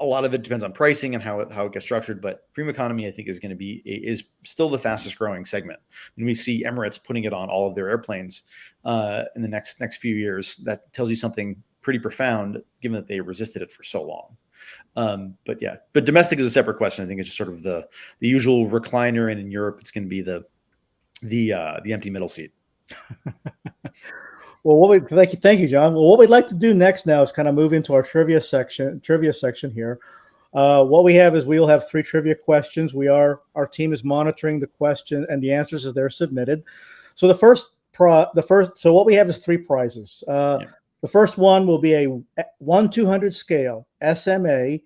Speaker 2: A lot of it depends on pricing and how it gets structured, but premium economy, I think, is still the fastest growing segment. And we see Emirates putting it on all of their airplanes in the next few years. That tells you something pretty profound, given that they resisted it for so long. But domestic is a separate question. I think it's just sort of the usual recliner, and in Europe, it's going to be the empty middle seat.
Speaker 3: Well, thank you, John. Well, what we'd like to do next now is kind of move into our trivia section here. What we have is we'll have 3 trivia questions. Our team is monitoring the question and the answers as they're submitted. So so what we have is 3 prizes. The first one will be a 1/200 scale SMA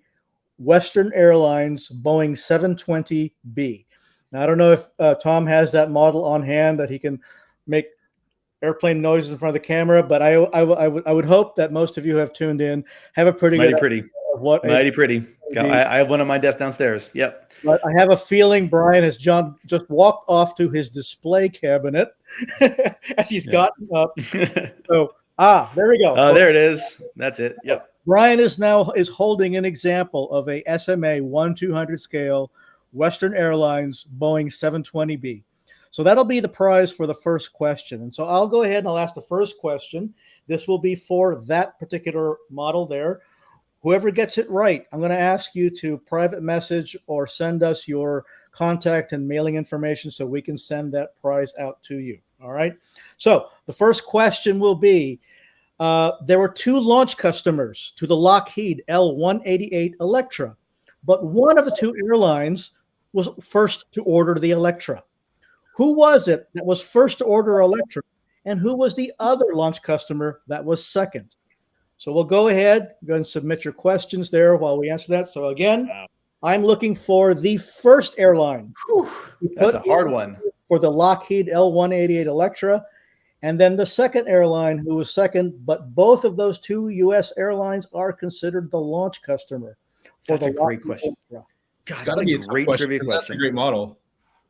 Speaker 3: Western Airlines Boeing 720B. Now, I don't know if Tom has that model on hand that he can make airplane noises in front of the camera, but I would hope that most of you have tuned in, have a pretty good idea of what
Speaker 2: mighty pretty. I have one on my desk downstairs. Yep.
Speaker 3: But I have a feeling Brian has just walked off to his display cabinet as he's gotten up. So there we go.
Speaker 2: There it is. That's it. Yep.
Speaker 3: Brian is holding an example of a SMA 1/200 scale Western Airlines Boeing 720B. So that'll be the prize for the first question. And so I'll go ahead and I'll ask the first question. This will be for that particular model there. Whoever gets it right, I'm going to ask you to private message or send us your contact and mailing information so we can send that prize out to you. All right. So the first question will be, there were 2 launch customers to the Lockheed L-188 Electra, but one of the 2 airlines was first to order the Electra. Who was it that was first to order Electra, and who was the other launch customer that was second? So we'll go ahead and submit your questions there while we answer that. So again, I'm looking for the first airline.
Speaker 2: That's a hard one.
Speaker 3: For the Lockheed L-188 Electra, and then the second airline who was second, but both of those 2 U.S. airlines are considered the launch customer.
Speaker 2: That's a great question.
Speaker 4: It's got to be a great trivia question. That's a great model.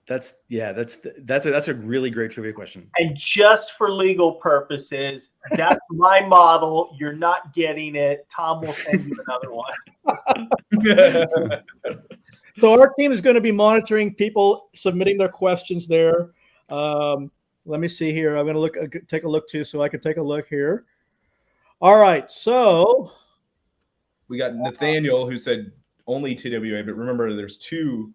Speaker 2: That's a really great trivia question.
Speaker 5: And just for legal purposes, that's my model. You're not getting it. Tom will send you another one.
Speaker 3: So our team is going to be monitoring people submitting their questions there. Let me see here. I'm going to take a look too, so I can take a look here. All right. So
Speaker 4: we got Nathaniel who said only TWA, but remember there's two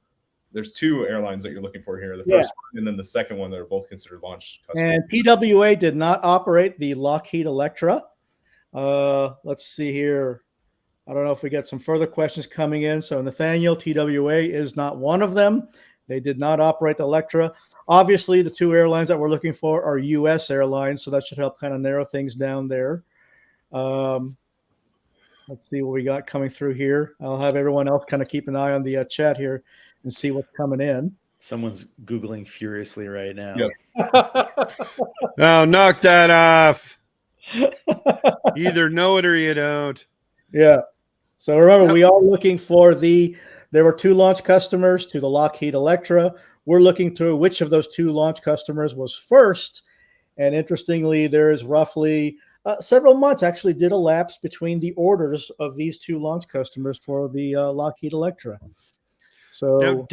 Speaker 4: airlines that you're looking for here. The first one and then the second one that are both considered launch customers.
Speaker 3: And TWA did not operate the Lockheed Electra. Let's see here. I don't know if we get some further questions coming in. So Nathaniel, TWA is not one of them. They did not operate the Electra. Obviously, the 2 airlines that we're looking for are U.S. airlines, so that should help kind of narrow things down there. Let's see what we got coming through here. I'll have everyone else kind of keep an eye on the chat here and see what's coming in.
Speaker 2: Someone's Googling furiously right now.
Speaker 4: Yep.
Speaker 1: Oh, knock that off. You either know it or you don't.
Speaker 3: Yeah. So remember, we are looking for there were 2 launch customers to the Lockheed Electra. We're looking through which of those 2 launch customers was first. And interestingly, there is roughly several months actually did elapse between the orders of these 2 launch customers for the Lockheed Electra. So
Speaker 1: now,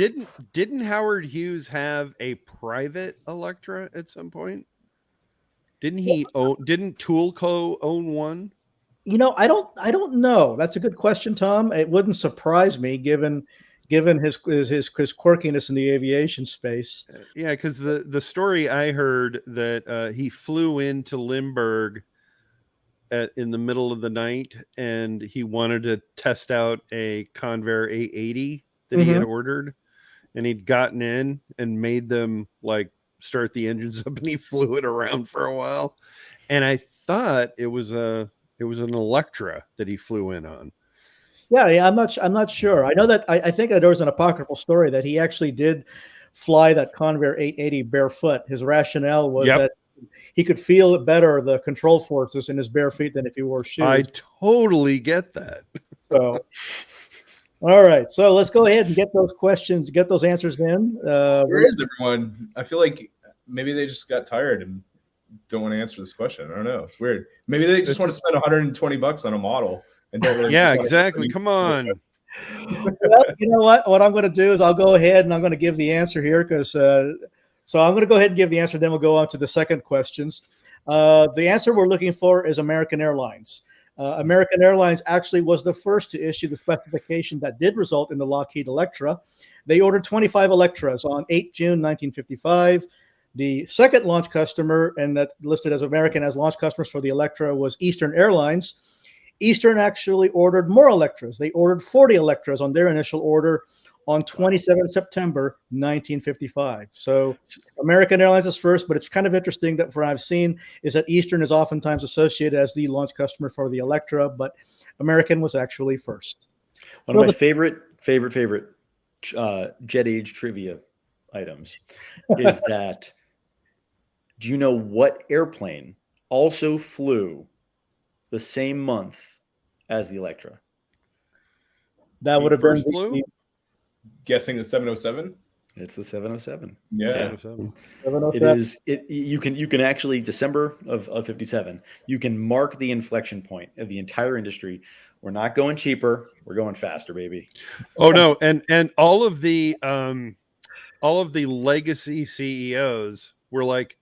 Speaker 1: didn't Howard Hughes have a private Electra at some point? Didn't Toolco own one?
Speaker 3: I don't know. That's a good question, Tom. It wouldn't surprise me given his quirkiness in the aviation space.
Speaker 1: Yeah, because the story I heard that he flew into Limburg in the middle of the night, and he wanted to test out a Convair 880 that he had ordered, and he'd gotten in and made them like start the engines up, and he flew it around for a while. And I thought it was an Electra that he flew in on.
Speaker 3: Yeah, I'm not sure. I know that I think that there was an apocryphal story that he actually did fly that Convair 880 barefoot. His rationale was that he could feel it better, the control forces in his bare feet, than if he wore shoes.
Speaker 1: I totally get that.
Speaker 3: So, all right. So let's go ahead and get those questions, get those answers in.
Speaker 4: Where is everyone? I feel like maybe they just got tired and don't want to answer this question. I don't know. It's weird. Maybe they just want to spend $120 on a model and don't really.
Speaker 1: Yeah, exactly. Come on.
Speaker 3: Well, you know what? What I'm going to do is I'll go ahead and I'm going to give the answer here because. So I'm going to go ahead and give the answer. Then we'll go on to the second questions. The answer we're looking for is American Airlines. American Airlines actually was the first to issue the specification that did result in the Lockheed Electra. They ordered 25 Electras on 8 June 1955. The second launch customer, and that listed as American as launch customers for the Electra, was Eastern Airlines. Eastern actually ordered more Electras. They ordered 40 Electras on their initial order on 27 September 1955. So American Airlines is first, but it's kind of interesting that what I've seen is that Eastern is oftentimes associated as the launch customer for the Electra, but American was actually first.
Speaker 2: One of my favorite jet age trivia items is that, do you know what airplane also flew the same month as the Electra?
Speaker 3: That would have been
Speaker 1: flew?
Speaker 4: Guessing the 707.
Speaker 2: It's the 707.
Speaker 4: Yeah.
Speaker 1: 707.
Speaker 3: 707.
Speaker 2: It is. You can actually, December of 57. You can mark the inflection point of the entire industry. We're not going cheaper. We're going faster, baby.
Speaker 1: Oh no, and all of the legacy CEOs were like,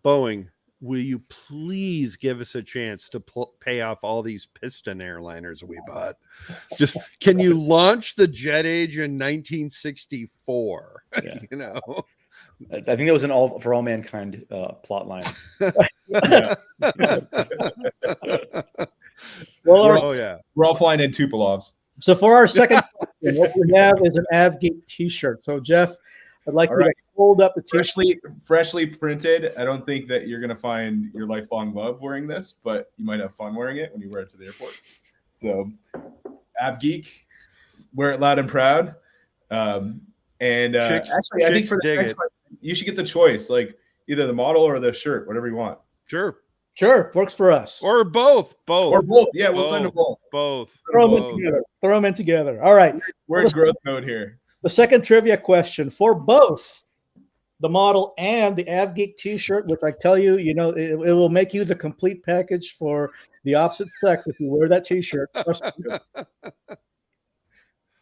Speaker 1: Boeing, will you please give us a chance to pay off all these piston airliners we bought? Just can you launch the jet age in 1964?
Speaker 2: Yeah.
Speaker 1: You know,
Speaker 2: I think that was an all for all mankind plot line.
Speaker 3: Well,
Speaker 4: We're all flying in Tupolovs.
Speaker 3: so for our second question, what we have is an AvGeek T-shirt. So Jeff, I'd like you to hold up the T-shirt.
Speaker 4: Freshly printed. I don't think that you're going to find your lifelong love wearing this, but you might have fun wearing it when you wear it to the airport. So, AvGeek, wear it loud and proud. Actually, I think for the next one, you should get the choice, like either the model or the shirt, whatever you want.
Speaker 1: Sure,
Speaker 3: works for us.
Speaker 1: or both.
Speaker 4: Or both. Yeah, we'll send them both.
Speaker 3: Throw them in together. All right.
Speaker 4: We're in growth mode here.
Speaker 3: The second trivia question for both the model and the AvGeek T-shirt, which I tell you, it will make you the complete package for the opposite sex if you wear that T-shirt.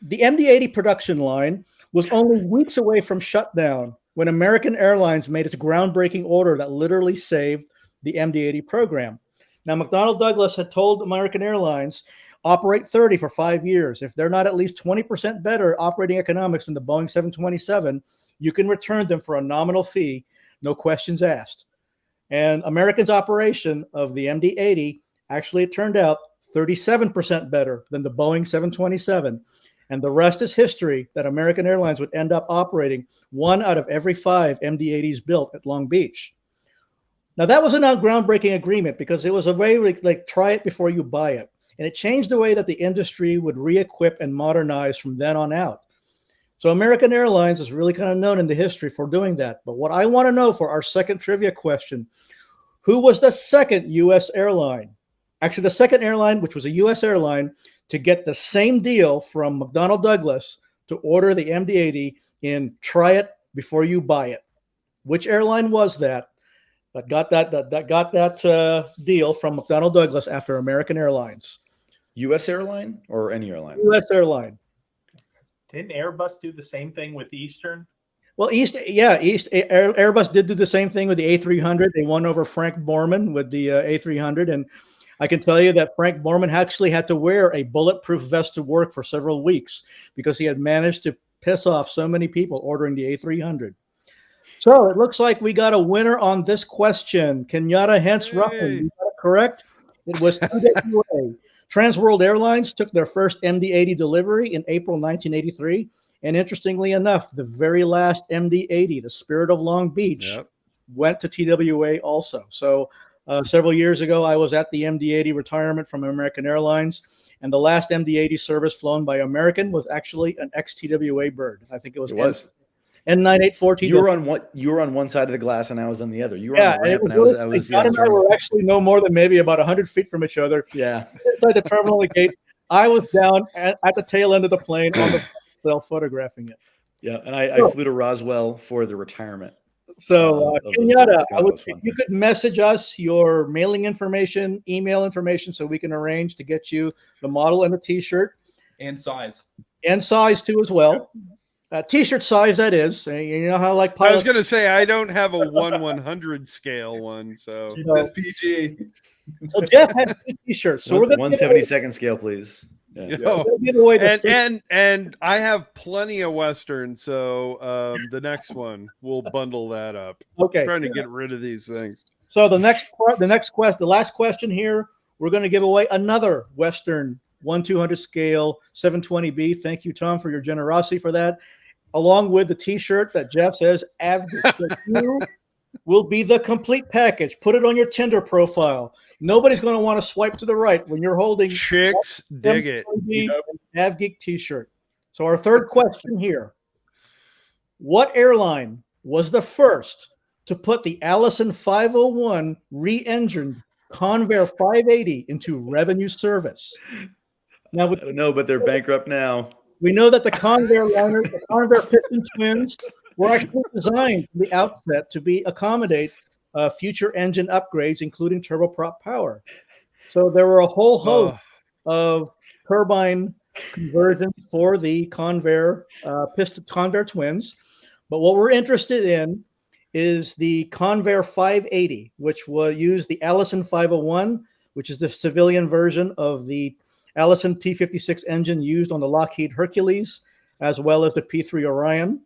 Speaker 3: The MD-80 production line was only weeks away from shutdown when American Airlines made its groundbreaking order that literally saved the MD-80 program. Now, McDonnell Douglas had told American Airlines, operate 30 for 5 years. If they're not at least 20% better operating economics than the Boeing 727, you can return them for a nominal fee, no questions asked. And American's operation of the MD-80 actually, it turned out 37% better than the Boeing 727. And the rest is history that American Airlines would end up operating 1 out of every 5 MD-80s built at Long Beach. Now, that was a groundbreaking agreement because it was a way like try it before you buy it. And it changed the way that the industry would re-equip and modernize from then on out. So American Airlines is really kind of known in the history for doing that. But what I want to know for our second trivia question, who was the second U.S. airline? Actually, the second airline, which was a U.S. airline, to get the same deal from McDonnell Douglas to order the MD-80 in try it before you buy it. Which airline was that got that deal from McDonnell Douglas after American Airlines?
Speaker 2: U.S. airline or any airline?
Speaker 3: U.S. airline.
Speaker 5: Didn't Airbus do the same thing with Eastern?
Speaker 3: Well, Airbus did do the same thing with the A300. They won over Frank Borman with the A300, and I can tell you that Frank Borman actually had to wear a bulletproof vest to work for several weeks because he had managed to piss off so many people ordering the A300. So it looks like we got a winner on this question. Kenyatta Hens Ruffin, you got it correct. It was TWA. Transworld Airlines took their first MD-80 delivery in April 1983. And interestingly enough, the very last MD-80, the Spirit of Long Beach, went to TWA also. So several years ago, I was at the MD-80 retirement from American Airlines. And the last MD-80 service flown by American was actually an ex-TWA bird. I think it was. N9814.
Speaker 2: You were on one side of the glass and I was on the other. You were
Speaker 3: Yeah,
Speaker 2: on the ramp
Speaker 3: and
Speaker 2: and I was
Speaker 3: John and I were actually no more than maybe about 100 feet from each other.
Speaker 2: yeah.
Speaker 3: Inside the terminal gate, I was down at the tail end of the plane on the self photographing it.
Speaker 2: Yeah, and I flew to Roswell for the retirement.
Speaker 3: So,
Speaker 2: of those
Speaker 3: Kenyatta,
Speaker 2: planes. God, that was fun.
Speaker 3: you could message us your mailing information, email information, so we can arrange to get you the model and the T-shirt
Speaker 6: And size.
Speaker 3: and size too as well. T-shirt size, that is. You know how like
Speaker 1: I was
Speaker 3: pilots.
Speaker 1: going to say I don't have a 1/100 scale one, so
Speaker 6: This PG.
Speaker 3: So Jeff had two T-shirts. So we're going to
Speaker 2: 1/72 scale, please. Yeah.
Speaker 1: you know,
Speaker 3: give away the
Speaker 1: and I have plenty of Western, so the next one we'll bundle that up.
Speaker 3: okay.
Speaker 1: Trying to get rid of these things.
Speaker 3: So the last question here, we're going to give away another Western 1/200 scale 720B. Thank you, Tom, for your generosity for that, along with the T-shirt that Jeff says "Avgig." So you will be the complete package. Put it on your Tinder profile. Nobody's going to want to swipe to the right when you're holding
Speaker 1: Chicks dig it.
Speaker 3: Avgeek T-shirt. So our third question here: what airline was the first to put the Allison 501 re-engined Convair 580 into revenue service? Now,
Speaker 2: I don't know, but they're bankrupt now.
Speaker 3: we know that the Convair liners, the Convair piston twins, were actually designed from the outset to accommodate future engine upgrades, including turboprop power. So there were a whole host of turbine conversions for the Convair Convair twins. But what we're interested in is the Convair 580, which will use the Allison 501, which is the civilian version of the Allison T-56 engine used on the Lockheed Hercules, as well as the P-3 Orion.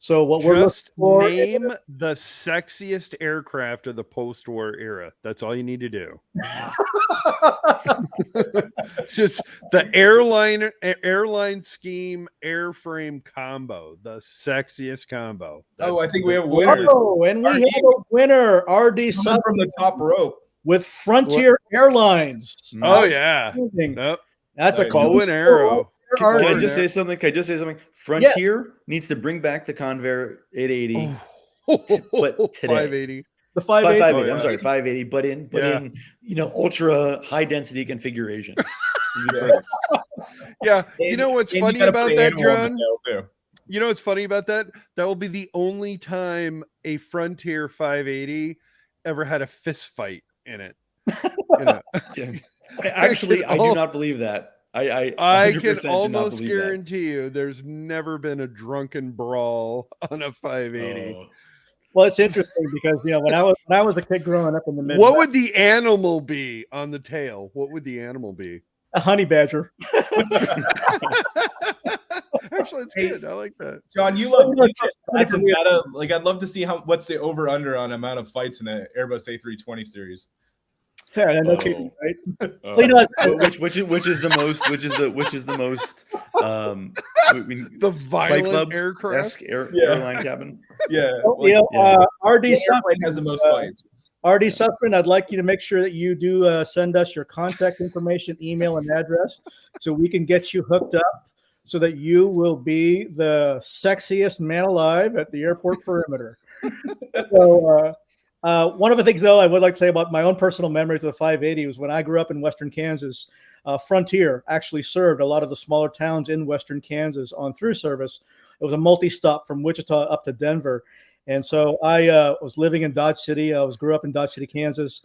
Speaker 3: So what we're
Speaker 1: Just
Speaker 3: looking for
Speaker 1: name the sexiest aircraft of the post-war era. That's all you need to do. Just the airline scheme airframe combo, the sexiest combo.
Speaker 6: I think we have a winner.
Speaker 3: Oh, and we have a winner, RD
Speaker 6: Someone from the top rope.
Speaker 3: with Frontier Airlines.
Speaker 1: Oh yeah,
Speaker 3: Amazing.
Speaker 1: nope.
Speaker 3: That's a
Speaker 1: Bow and arrow.
Speaker 2: Can I
Speaker 3: RD.
Speaker 2: just say something? Frontier needs to bring back the Convair 880. But today.
Speaker 1: 580.
Speaker 3: The 580.
Speaker 2: 580.
Speaker 1: Oh, yeah.
Speaker 2: I'm sorry, 580, but in ultra high density configuration.
Speaker 1: Yeah, you know what's
Speaker 6: And
Speaker 1: funny
Speaker 6: you gotta
Speaker 1: about
Speaker 6: put
Speaker 1: that,
Speaker 6: animal on
Speaker 1: John?
Speaker 6: the tail, too.
Speaker 1: You know what's funny about that? That will be the only time a Frontier 580 ever had a fist fight in it. You know?
Speaker 2: Actually, I do not believe that. I
Speaker 1: can
Speaker 2: 100% do not
Speaker 1: almost
Speaker 2: believe that.
Speaker 1: guarantee you there's never been a drunken brawl on a 580.
Speaker 2: Oh.
Speaker 3: Well, it's interesting because when I was a kid growing up in the Midwest,
Speaker 1: What would the animal be on the tail? What would the animal be?
Speaker 3: a honey badger.
Speaker 1: Actually, it's good. I like that.
Speaker 6: John, you love that's some data. Like, I'd love to see what's the over under on amount of fights in an Airbus A320 series.
Speaker 3: Yeah, no
Speaker 2: Oh.
Speaker 3: kidding, right?
Speaker 2: Oh.
Speaker 3: Well, you know,
Speaker 2: which is the most
Speaker 1: The violent
Speaker 2: Fight Club
Speaker 1: aircraft.
Speaker 2: airline cabin.
Speaker 6: Yeah.
Speaker 3: RD
Speaker 6: the
Speaker 3: Suffren
Speaker 6: airplane has the most fights.
Speaker 3: RD Suffren, I'd like you to make sure that you do send us your contact information, email, and address, so we can get you hooked up, so that you will be the sexiest man alive at the airport perimeter. So. One of the things, though, I would like to say about my own personal memories of the 580 was when I grew up in Western Kansas. Frontier actually served a lot of the smaller towns in Western Kansas on through service. It was a multi-stop from Wichita up to Denver. And so I was living in Dodge City. I grew up in Dodge City, Kansas.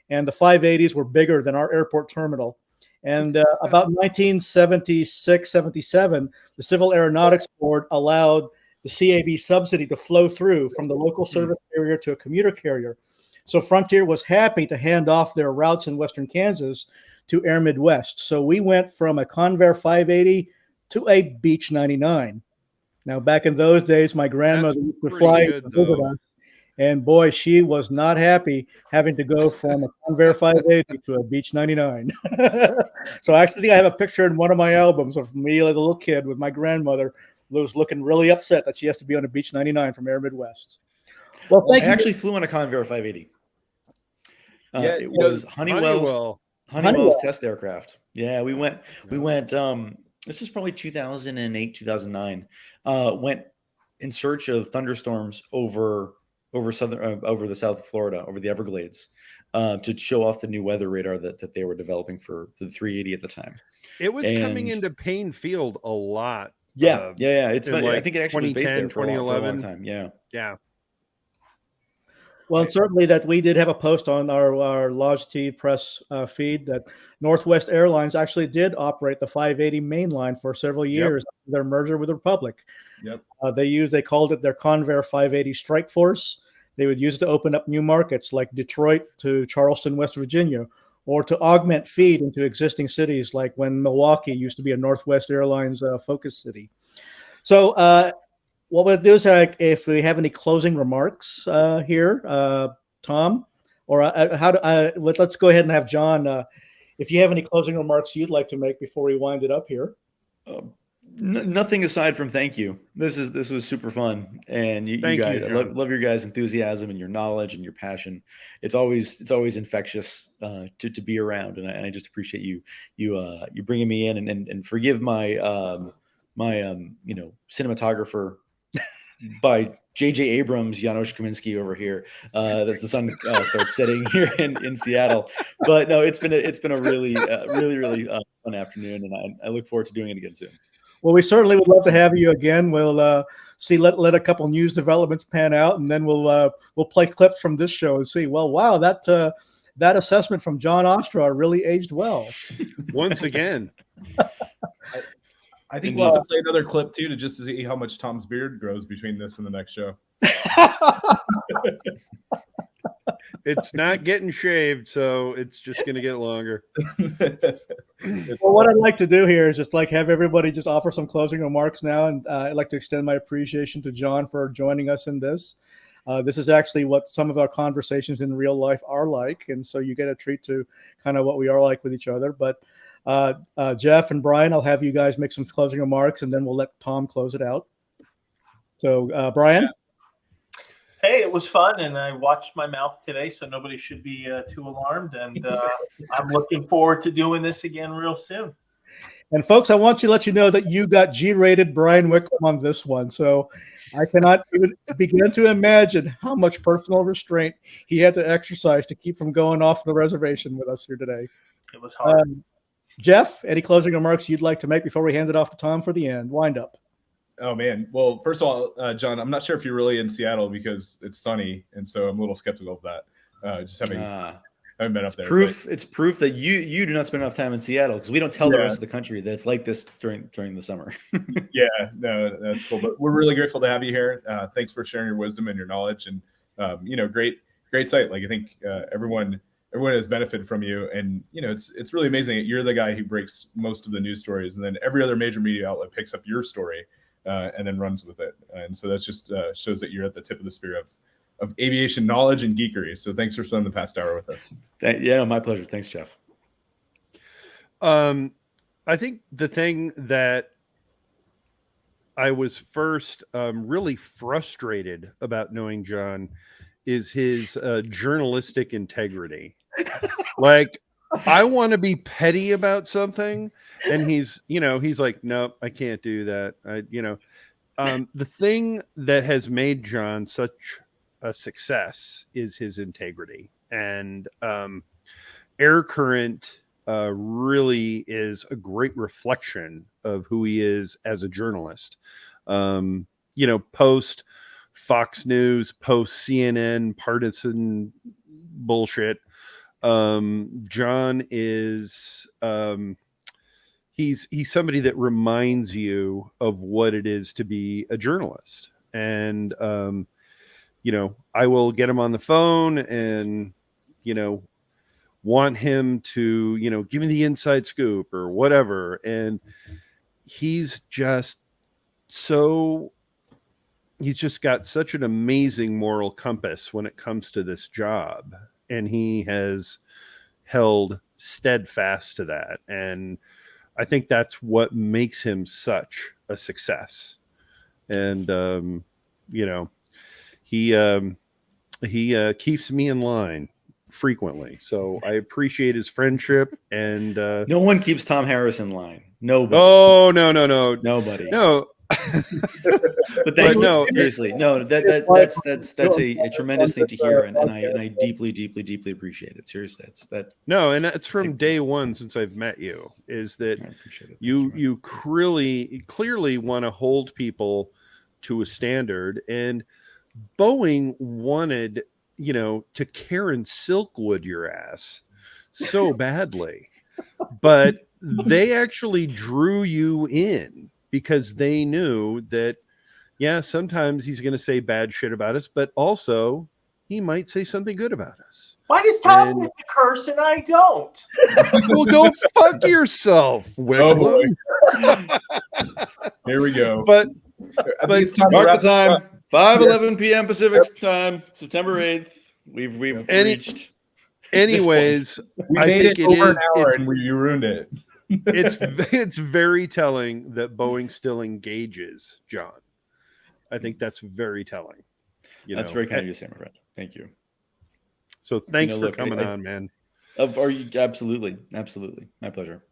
Speaker 3: And the 580s were bigger than our airport terminal. And about 1976, 77, the Civil Aeronautics Board allowed the CAB subsidy to flow through from the local service carrier to a commuter carrier. So Frontier was happy to hand off their routes in Western Kansas to Air Midwest. So we went from a Convair 580 to a Beech 99. Now, back in those days, my grandmother used to fly to visit us, and boy, she was not happy having to go from a Convair 580 to a Beech 99. So I actually think I have a picture in one of my albums of me as a little kid with my grandmother, was looking really upset that she has to be on a Beech 99 from Air Midwest. Well,
Speaker 2: I actually flew on a Convair 580. It was Honeywell's test aircraft. Yeah, we went. This is probably 2008, 2009. Went in search of thunderstorms over the south of Florida, over the Everglades, to show off the new weather radar that they were developing for the 380 at the time.
Speaker 1: It was coming into Payne Field a lot.
Speaker 2: Yeah. It's
Speaker 1: in
Speaker 2: I think it actually was based there for a long time. Yeah.
Speaker 3: Well, certainly that we did have a post on our Logitech press feed that Northwest Airlines actually did operate the 580 mainline for several years after their merger with Republic.
Speaker 6: Yep.
Speaker 3: They called it their Convair 580 Strike Force. They would use it to open up new markets like Detroit to Charleston, West Virginia, or to augment feed into existing cities like when Milwaukee used to be a Northwest Airlines focus city. So what we'll do is if we have any closing remarks here, Tom, or let's go ahead and have John. If you have any closing remarks you'd like to make before we wind it up here.
Speaker 2: Nothing aside from thank you. This was super fun, and you guys, I love your guys' enthusiasm and your knowledge and your passion. It's always infectious to be around, and I just appreciate you bringing me in and forgive my cinematographer by J.J. Abrams, Janusz Kaminski over here. As the sun starts setting here in Seattle, but no, it's been a really fun afternoon, and I look forward to doing it again soon.
Speaker 3: Well, we certainly would love to have you again. We'll let a couple news developments pan out, and then we'll play clips from this show and see. Well, wow, that assessment from Jon Ostrower really aged well.
Speaker 1: Once again.
Speaker 6: I think we'll have to play another clip too to just see how much Tom's beard grows between this and the next show.
Speaker 1: It's not getting shaved, so it's just going to get longer.
Speaker 3: Well, what I'd like to do here is just have everybody just offer some closing remarks now, and I'd like to extend my appreciation to John for joining us in this. This is actually what some of our conversations in real life are like, and so you get a treat to kind of what we are like with each other. But Jeff and Brian, I'll have you guys make some closing remarks, and then we'll let Tom close it out. So, Brian?
Speaker 5: Hey, it was fun, and I watched my mouth today, so nobody should be too alarmed. And I'm looking forward to doing this again real soon.
Speaker 3: And folks, I want to let you know that you got G-rated Brian Wickham on this one. So I cannot even begin to imagine how much personal restraint he had to exercise to keep from going off the reservation with us here today.
Speaker 5: It was hard.
Speaker 3: Jeff, any closing remarks you'd like to make before we hand it off to Tom for the end? Wind up.
Speaker 4: Oh, man. Well, first of all, John, I'm not sure if you're really in Seattle because it's sunny, and so I'm a little skeptical of that. Just having been up there.
Speaker 2: It's proof that you do not spend enough time in Seattle, because we don't tell the rest of the country that it's like this during the summer.
Speaker 4: Yeah, no, that's cool. But we're really grateful to have you here. Thanks for sharing your wisdom and your knowledge, and great site. Like, I think everyone has benefited from you, and it's really amazing that you're the guy who breaks most of the news stories, and then every other major media outlet picks up your story and then runs with it. And so that just shows that you're at the tip of the spear of aviation knowledge and geekery. So thanks for spending the past hour with us.
Speaker 2: Yeah, my pleasure. Thanks, Jeff.
Speaker 1: I think the thing that I was first really frustrated about knowing John is his journalistic integrity. Like, I want to be petty about something, and he's like, nope, I can't do that. The thing that has made John such a success is his integrity, and Air Current really is a great reflection of who he is as a journalist. Post Fox News, post CNN partisan bullshit, John is he's somebody that reminds you of what it is to be a journalist. And I will get him on the phone and want him to give me the inside scoop or whatever, and he's just got such an amazing moral compass when it comes to this job, and he has held steadfast to that. And I think that's what makes him such a success. And, he keeps me in line frequently. So I appreciate his friendship. And
Speaker 2: no one keeps Tom Harris in line. Nobody.
Speaker 1: Oh, no.
Speaker 2: Nobody.
Speaker 1: No,
Speaker 2: But thank you.
Speaker 1: no,
Speaker 2: Seriously, no, that's a tremendous thing to hear, and I deeply appreciate it. Seriously, that's that.
Speaker 1: No, and that's from day one since I've met you. Is that
Speaker 2: I appreciate it.
Speaker 1: you clearly want to hold people to a standard, and Boeing wanted to Karen Silkwood your ass so badly, but they actually drew you in because they knew that sometimes he's going to say bad shit about us, but also he might say something good about us.
Speaker 5: Why does Tom get the curse and I don't?
Speaker 1: Well, go fuck yourself, Wigglum.
Speaker 6: Here we go.
Speaker 1: But
Speaker 6: it's time to
Speaker 2: Mark
Speaker 6: wrap
Speaker 2: the
Speaker 6: this
Speaker 2: time.
Speaker 6: up.
Speaker 2: 5:11 p.m. Pacific time, September 8th. We've reached.
Speaker 1: Anyways,
Speaker 6: We
Speaker 1: I
Speaker 6: made
Speaker 1: think
Speaker 6: it over an hour
Speaker 1: it's
Speaker 6: and you ruined it.
Speaker 1: it's very telling that Boeing still engages John. I think that's very telling.
Speaker 2: That's very kind of you to say, my friend. Thank you.
Speaker 1: So thanks for
Speaker 2: look,
Speaker 1: coming on, man.
Speaker 2: Absolutely, my pleasure.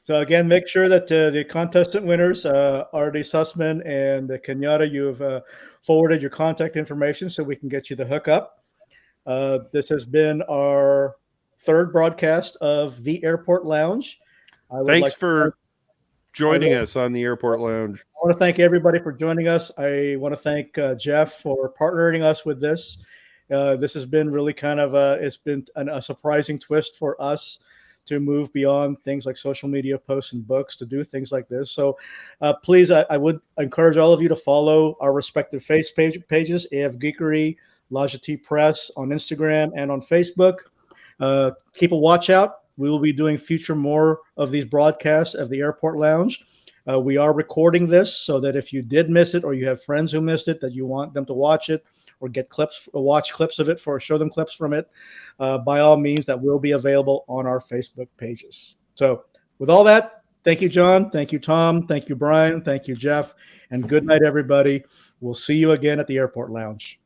Speaker 3: So again, make sure that the contestant winners, Artie Sussman and Kenyatta, you've forwarded your contact information so we can get you the hookup. This has been our third broadcast of the Airport Lounge.
Speaker 1: Thanks for joining us on the Airport Lounge.
Speaker 3: I want to thank everybody for joining us. I want to thank Jeff for partnering us with this. This has been really kind of it's been a surprising twist for us to move beyond things like social media posts and books to do things like this. So please, I would encourage all of you to follow our respective pages, AF Geekery, Logitech Press on Instagram and on Facebook. Keep a watch out. We will be doing more of these broadcasts of the Airport Lounge. We are recording this so that if you did miss it or you have friends who missed it, that you want them to watch it or watch clips of it show them clips from it, by all means, that will be available on our Facebook pages. So with all that, thank you, John. Thank you, Tom. Thank you, Brian. Thank you, Jeff. And good night, everybody. We'll see you again at the Airport Lounge.